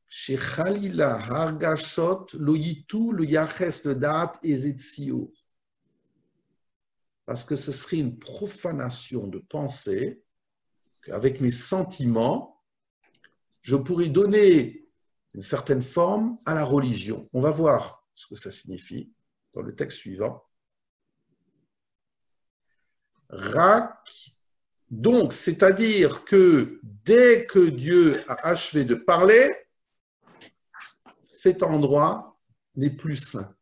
Shechalila hargashot lo yitu le yaches le dat ezetzio. Parce que ce serait une profanation de penser qu'avec mes sentiments, je pourrais donner une certaine forme à la religion. On va voir ce que ça signifie dans le texte suivant. Rak, donc, c'est-à-dire que dès que Dieu a achevé de parler, cet endroit n'est plus saint.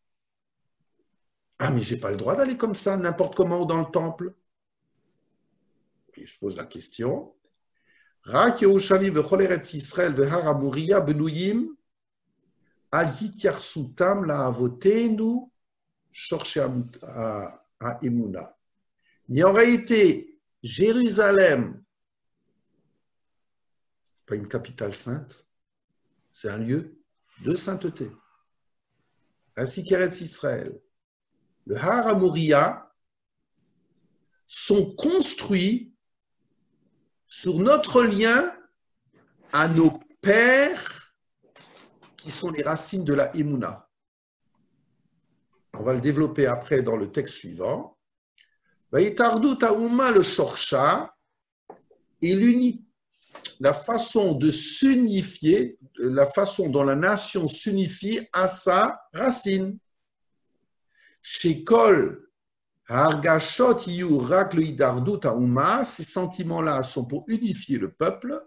Ah, mais je n'ai pas le droit d'aller comme ça, n'importe comment dans le temple. Et je pose la question. Rak Yerushalmi v'chol eretz Yisrael v'har HaMoriya benuyim al hityarsutam la'avotenu shorshei ha'emuna. Mais en réalité, Jérusalem, ce n'est pas une capitale sainte, c'est un lieu de sainteté. Ainsi qu'Eretz Israël. Le Har HaMoriya sont construits sur notre lien à nos pères qui sont les racines de la Emouna. On va le développer après dans le texte suivant. Vaïtardou ta'ouma le shorsha et la façon de s'unifier, la façon dont la nation s'unifie à sa racine. Shekol hargashot yu rak le idardou ta'ouma, ces sentiments-là sont pour unifier le peuple.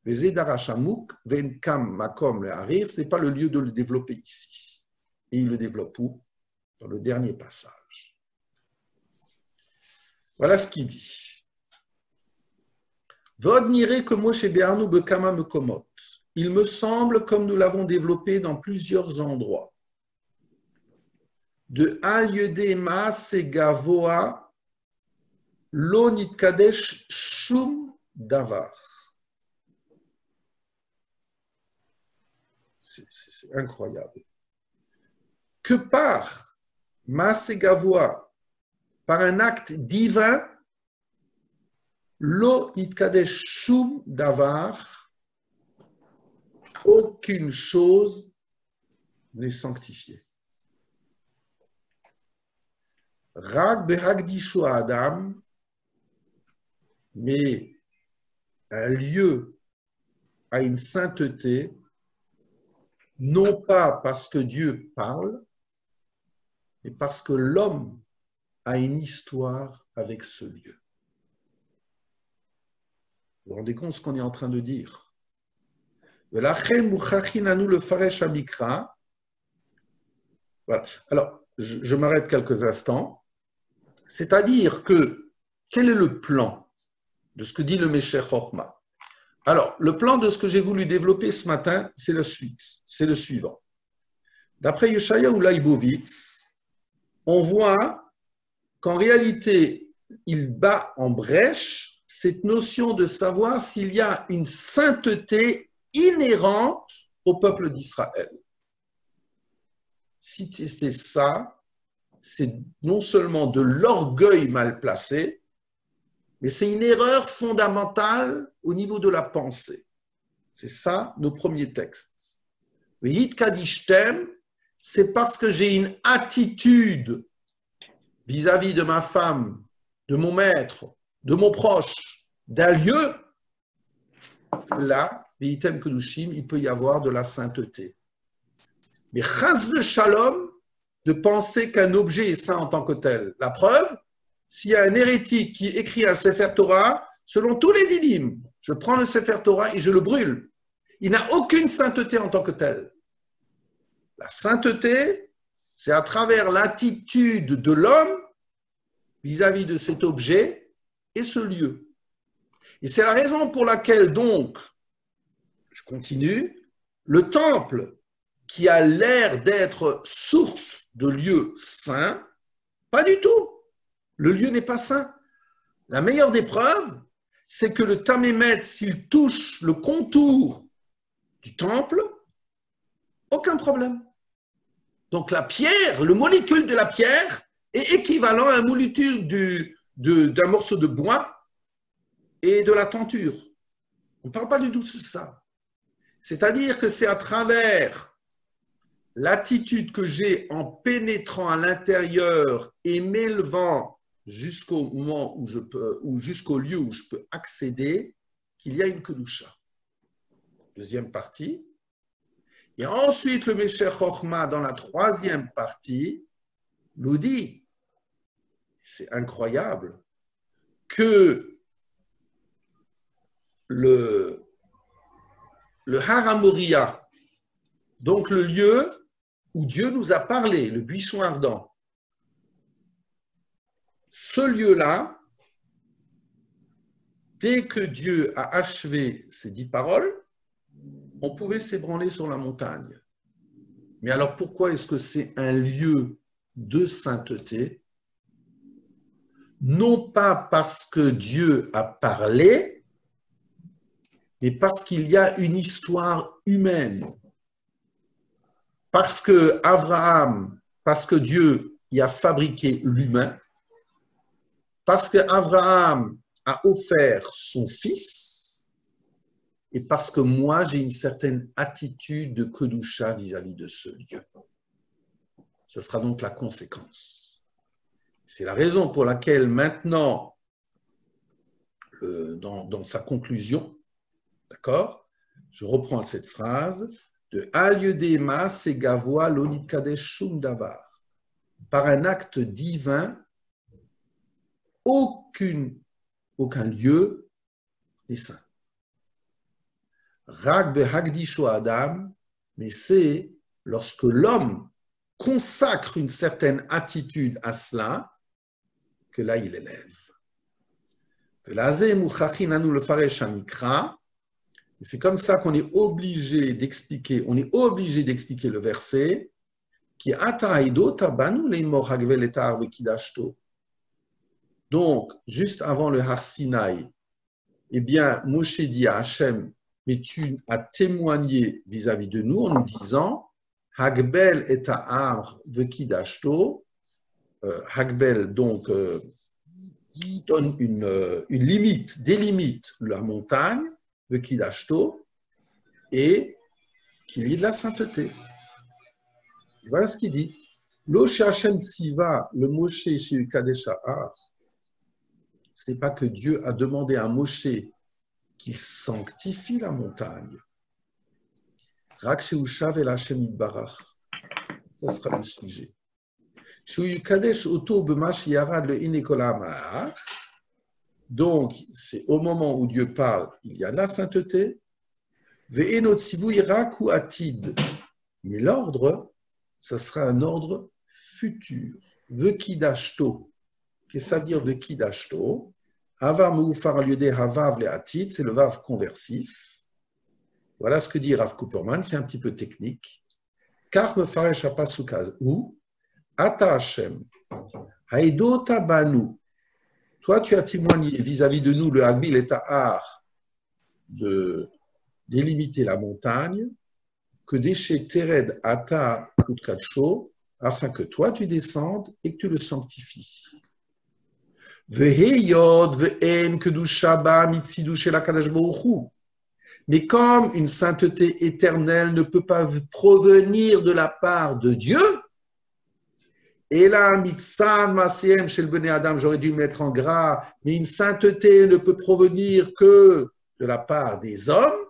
Vezedarachamuk venkam makom le harir, ce n'est pas le lieu de le développer ici. Et il le développe où? Dans le dernier passage. Voilà ce qu'il dit. Vodnire que Moshe Be'arnu Bekama Mekomot. Il me semble, comme nous l'avons développé dans plusieurs endroits, de Al Yede Maase Gavoa Lo Nitkadesh Shum Davar. C'est incroyable. Que par Maase Gavoa, par un acte divin, Lo Nitkadesh Shum Davar, aucune chose n'est sanctifiée. Rag behagdisho Adam, mais un lieu a une sainteté, non pas parce que Dieu parle, mais parce que l'homme a une histoire avec ce lieu. Vous vous rendez compte de ce qu'on est en train de dire? Voilà. Alors, je m'arrête quelques instants. C'est-à-dire que, quel est le plan de ce que dit le Meshech Chochma? Alors, le plan de ce que j'ai voulu développer ce matin, c'est le suivant. D'après Yeshayahu Leibovitz, on voit qu'en réalité, il bat en brèche cette notion de savoir s'il y a une sainteté inhérente au peuple d'Israël. Si c'est ça, c'est non seulement de l'orgueil mal placé, mais c'est une erreur fondamentale au niveau de la pensée. C'est ça nos premiers textes. V'hit kadishtem, c'est parce que j'ai une attitude vis-à-vis de ma femme, de mon maître, de mon proche, d'un lieu, là, v'item kedushim, il peut y avoir de la sainteté. Mais chas de shalom, de penser qu'un objet est saint en tant que tel. La preuve, s'il y a un hérétique qui écrit un Sefer Torah, selon tous les dinim, je prends le Sefer Torah et je le brûle. Il n'a aucune sainteté en tant que tel. La sainteté, c'est à travers l'attitude de l'homme vis-à-vis de cet objet et ce lieu. Et c'est la raison pour laquelle, donc, je continue, le temple, qui a l'air d'être source de lieu saint, pas du tout. Le lieu n'est pas saint. La meilleure des preuves, c'est que le tamémet, s'il touche le contour du temple, aucun problème. Donc la pierre, le molécule de la pierre est équivalent à un molécule d'un morceau de bois et de la tenture. On ne parle pas du tout de ça. C'est-à-dire que c'est à travers l'attitude que j'ai en pénétrant à l'intérieur et m'élevant jusqu'au moment où je peux, ou jusqu'au lieu où je peux accéder, qu'il y a une kedusha. Deuxième partie. Et ensuite, le Meshech Chochma, dans la troisième partie, nous dit, c'est incroyable, que le Har HaMoriah, donc le lieu où Dieu nous a parlé, le buisson ardent, ce lieu-là, dès que Dieu a achevé ses 10 paroles, on pouvait s'ébranler sur la montagne. Mais alors pourquoi est-ce que c'est un lieu de sainteté? Non pas parce que Dieu a parlé, mais parce qu'il y a une histoire humaine. Parce que Abraham, parce que Dieu y a fabriqué l'humain, parce que Abraham a offert son fils, et parce que moi, j'ai une certaine attitude de kedusha vis-à-vis de ce lieu. Ce sera donc la conséquence. C'est la raison pour laquelle maintenant, dans sa conclusion, d'accord, je reprends cette phrase de Al Yedema Segavoa Lonikadesh Shum Davar. Par un acte divin, aucun lieu n'est saint. Rag behagdisho Adam, mais c'est lorsque l'homme consacre une certaine attitude à cela que là il élève. C'est comme ça qu'on est obligé d'expliquer, le verset qui donc, juste avant le Har Sinaï, eh bien, Moshe dit à Hachem, mais tu as témoigné vis-à-vis de nous en nous disant Hagbel et Ta'ar vekidashto. Hagbel, donc, donne une limite, délimite la montagne, vekidashto, et qu'il y ait de la sainteté. Voilà ce qu'il dit. Lo Hachem Tziva, le Moshe chez Kadesh Ha'ar, ce n'est pas que Dieu a demandé à Moshe qu'il sanctifie la montagne. Rak she'ushav el Hashem yitbarach. Ça sera le sujet. She'u yukadesh oto b'ma sheyarad le'inei kol ha'ma'ach. Donc, c'est au moment où Dieu parle, il y a la sainteté. Ve'enot sivui raku atid. Mais l'ordre, ça sera un ordre futur. Vekidashto. Qu'est-ce que ça veut dire vekidashto? Hava meufar al yodé havav le atid, c'est le vav conversif. Voilà ce que dit Rav Cooperman, c'est un petit peu technique. Car mefaresh apasukaz ou ata Hashem haidota banu. Toi, tu as témoigné vis-à-vis de nous le Hagbil et Tahar de délimiter la montagne, que déchet Tered Ata Utkacho, afin que toi tu descendes et que tu le sanctifies. Veheyod ve'en kedusha ba mitzidu shel HaKadosh Baruch Hu. Mais comme une sainteté éternelle ne peut pas provenir de la part de Dieu, et là, mitsan masiem chez le Bnei Adam, j'aurais dû mettre en gras, mais une sainteté ne peut provenir que de la part des hommes.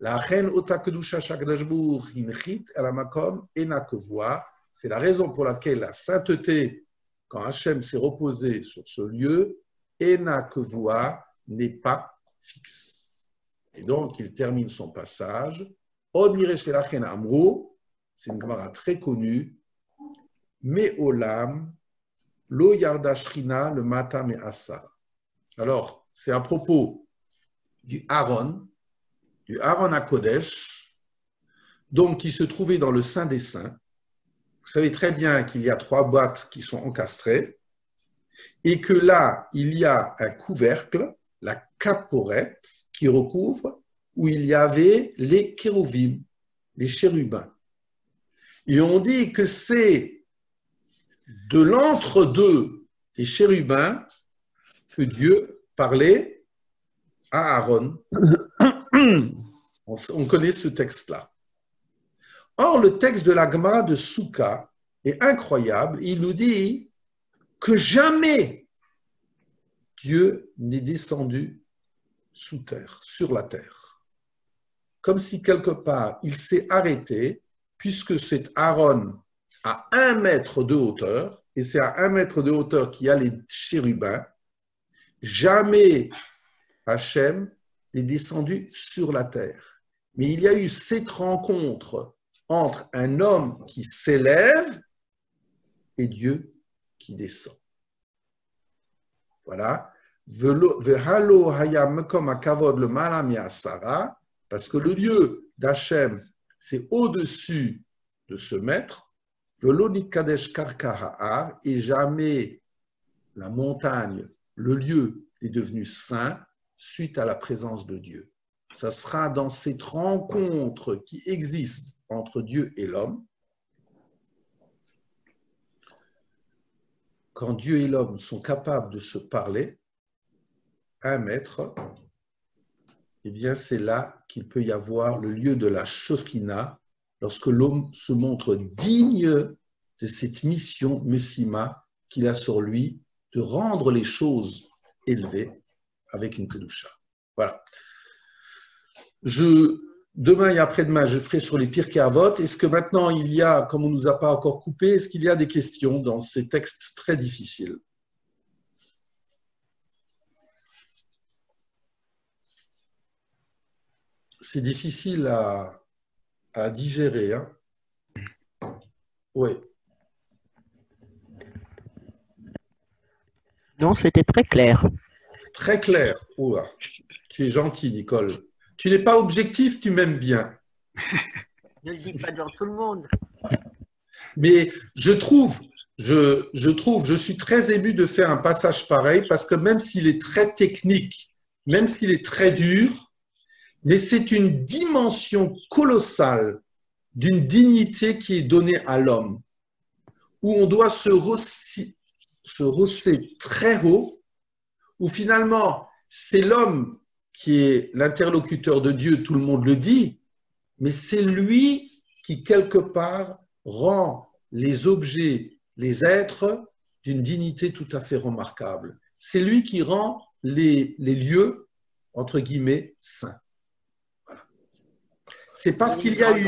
La reine otakedusha shakdashbour inchit alamakom enakevoi. C'est la raison pour laquelle la sainteté, quand Hachem s'est reposé sur ce lieu, enakevoi n'est pas fixe. Et donc, il termine son passage. Odmire chez la reine amro, c'est une gemara très connue. Mais olam, lo yarda shrina le mata me asa. Alors, c'est à propos du Aaron à Kodesh, donc qui se trouvait dans le Saint des Saints. Vous savez très bien qu'il y a 3 boîtes qui sont encastrées, et que là, il y a un couvercle, la caporette, qui recouvre, où il y avait les kérouvim, les chérubins. Et on dit que c'est de l'entre-deux des chérubins que Dieu parlait à Aaron. On connaît ce texte-là. Or, le texte de la Gemara de Souka est incroyable. Il nous dit que jamais Dieu n'est descendu sous terre, sur la terre. Comme si quelque part, il s'est arrêté, puisque c'est Aaron à 1 mètre de hauteur, et c'est à 1 mètre de hauteur qu'il y a les chérubins, jamais Hachem n'est descendu sur la terre. Mais il y a eu cette rencontre entre un homme qui s'élève et Dieu qui descend. Voilà. Vehalo hayam comme à kavod le malamia Sarah, parce que le lieu d'Hachem, c'est au-dessus de ce maître. Velonit kadesh karkaha'ar, et jamais la montagne, le lieu est devenu saint suite à la présence de Dieu. Ça sera dans cette rencontre qui existe entre Dieu et l'homme. Quand Dieu et l'homme sont capables de se parler, 1 mètre, eh bien c'est là qu'il peut y avoir le lieu de la Shekhina, lorsque l'homme se montre digne de cette mission, Messima, qu'il a sur lui, de rendre les choses élevées avec une kedusha. Voilà. Demain et après-demain, je ferai sur les Pirkei Avot. Est-ce que maintenant il y a, comme on ne nous a pas encore coupé, est-ce qu'il y a des questions dans ces textes très difficiles? C'est difficile à digérer. Hein? Oui. Non, c'était très clair. Très clair. Oula. Tu es gentil, Nicole. Tu n'es pas objectif, tu m'aimes bien. Je ne le dis pas dans tout le monde. Mais je suis très ému de faire un passage pareil parce que même s'il est très technique, même s'il est très dur, mais c'est une dimension colossale d'une dignité qui est donnée à l'homme, où on doit se rosser très haut, où finalement c'est l'homme qui est l'interlocuteur de Dieu, tout le monde le dit, mais c'est lui qui quelque part rend les objets, les êtres d'une dignité tout à fait remarquable. C'est lui qui rend les lieux, entre guillemets, saints. C'est parce qu'il y a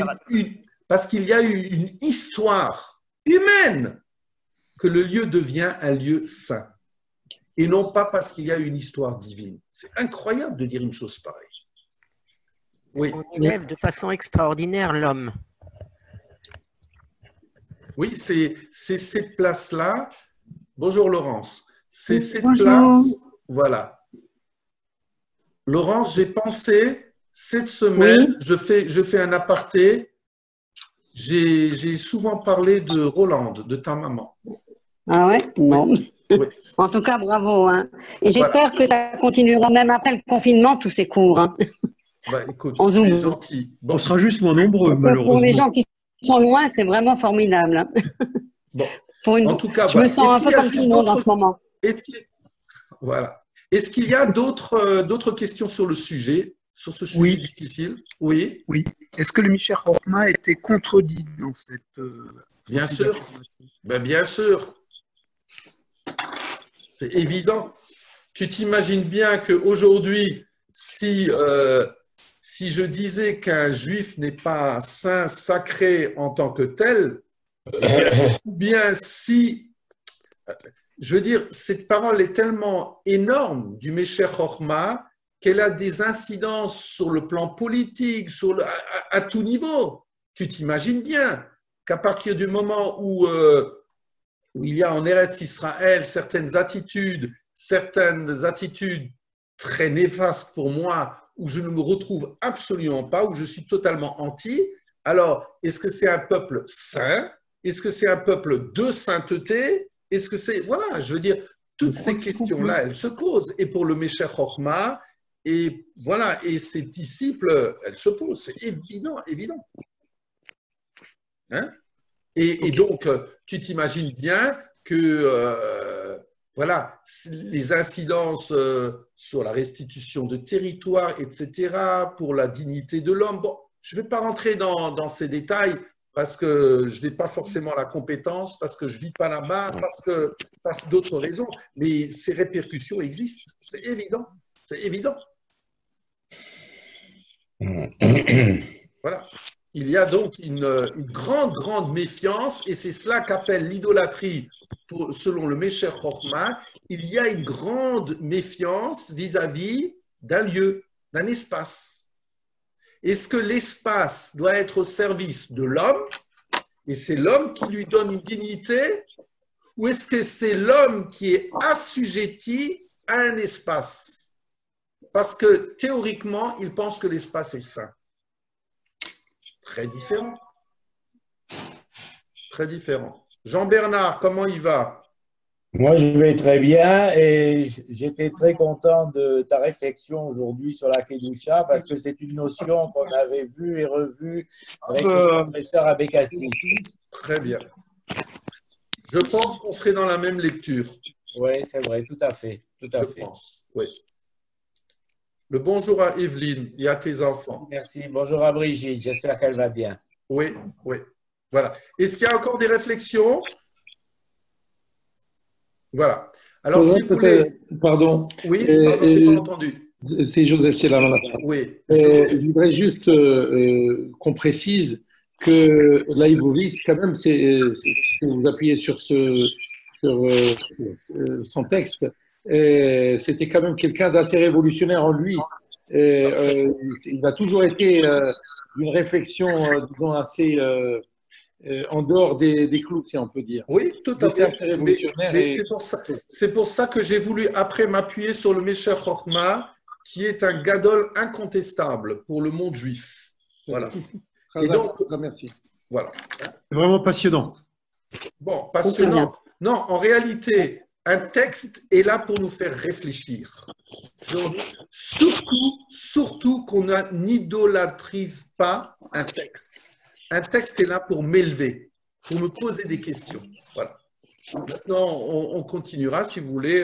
eu une histoire humaine que le lieu devient un lieu saint. et non pas parce qu'il y a une histoire divine. C'est incroyable de dire une chose pareille. Oui. On élève de façon extraordinaire l'homme. Oui, c'est cette place-là. Bonjour Laurence. C'est cette Bonjour. place. Voilà. Laurence, j'ai pensé cette semaine, je fais un aparté. J'ai souvent parlé de Rolande, de ta maman. Ah ouais? Non. Oui. En tout cas, bravo. Hein. Et j'espère que ça continuera même après le confinement, tous ces cours. Hein. Bah, écoute, En Zoom. c'est gentil. Bon. On sera juste moins nombreux, Parce que malheureusement. pour les gens qui sont loin, c'est vraiment formidable. Hein. Bon. Pour une... En tout cas, je voilà. me sens un peu comme tout le monde en ce moment. Voilà. Est-ce qu'il y a d'autres questions sur le sujet, sur ce sujet difficile? Oui. Oui. Est-ce que le Michel Rochma a été contredit dans cette… Bien sûr. Ben, bien sûr. C'est évident. Tu t'imagines bien qu'aujourd'hui, si je disais qu'un juif n'est pas saint, sacré en tant que tel, ou bien si, je veux dire, cette parole est tellement énorme du Mesher Chochma qu'elle a des incidences sur le plan politique, à tout niveau. Tu t'imagines bien qu'à partir du moment où il y a en Eretz Israël certaines attitudes très néfastes pour moi, où je ne me retrouve absolument pas, où je suis totalement anti, alors est-ce que c'est un peuple saint? Est-ce que c'est un peuple de sainteté? Est-ce que c'est… Voilà, je veux dire, toutes ces questions-là, elles se posent. Et pour le Mesher Chochma, et voilà, et ses disciples, elles se posent. C'est évident, évident. Hein? Et donc, tu t'imagines bien que voilà, les incidences sur la restitution de territoire, etc., pour la dignité de l'homme. Bon, je ne vais pas rentrer dans ces détails parce que je n'ai pas forcément la compétence, parce que je ne vis pas là-bas, parce que d'autres raisons, mais ces répercussions existent. C'est évident. C'est évident. Voilà. Il y a donc une grande méfiance, et c'est cela qu'appelle l'idolâtrie selon le Mesher Chochma. Il y a une grande méfiance vis-à-vis d'un lieu, d'un espace. Est-ce que l'espace doit être au service de l'homme, et c'est l'homme qui lui donne une dignité, ou est-ce que c'est l'homme qui est assujetti à un espace? Parce que théoriquement, il pense que l'espace est saint. Très différent. Très différent. Jean-Bernard, comment il va? Moi, je vais très bien et j'étais très content de ta réflexion aujourd'hui sur la Kedusha parce que c'est une notion qu'on avait vue et revue avec le professeur Abécassis. Très bien. Je pense qu'on serait dans la même lecture. Oui, c'est vrai, tout à fait. Tout à fait. Je pense, oui. Le bonjour à Evelyne et à tes enfants. Merci. Bonjour à Brigitte. J'espère qu'elle va bien. Oui, oui. Voilà. Est-ce qu'il y a encore des réflexions? Voilà. Alors, si vous voulez… Pardon. Oui, pardon, je n'ai pas entendu. C'est Joseph Selam. Oui. Je voudrais juste qu'on précise que Leibovitz, quand même, vous appuyez sur son texte, c'était quand même quelqu'un d'assez révolutionnaire en lui. Il a toujours été d'une réflexion, disons, assez en dehors des clous, si on peut dire. Oui, tout à fait. Mais et… c'est pour ça que j'ai voulu après m'appuyer sur le Mesher Chochma, qui est un gadol incontestable pour le monde juif. Voilà. Et donc, merci. Voilà. C'est vraiment passionnant. Bon, passionnant. Non, en réalité, un texte est là pour nous faire réfléchir. Surtout qu'on n'idolâtrise pas un texte. Un texte est là pour m'élever, pour me poser des questions. Voilà. Maintenant, on continuera, si vous voulez,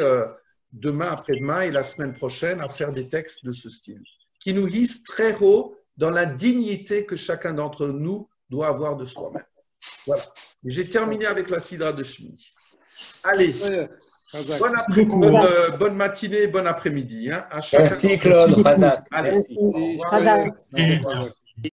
demain, après-demain et la semaine prochaine, à faire des textes de ce style, qui nous hissent très haut dans la dignité que chacun d'entre nous doit avoir de soi-même. Voilà. J'ai terminé avec la Sidra de Shmini. Allez, bonne matinée, bon après-midi. Hein, merci Claude. Allez, Merci. au revoir.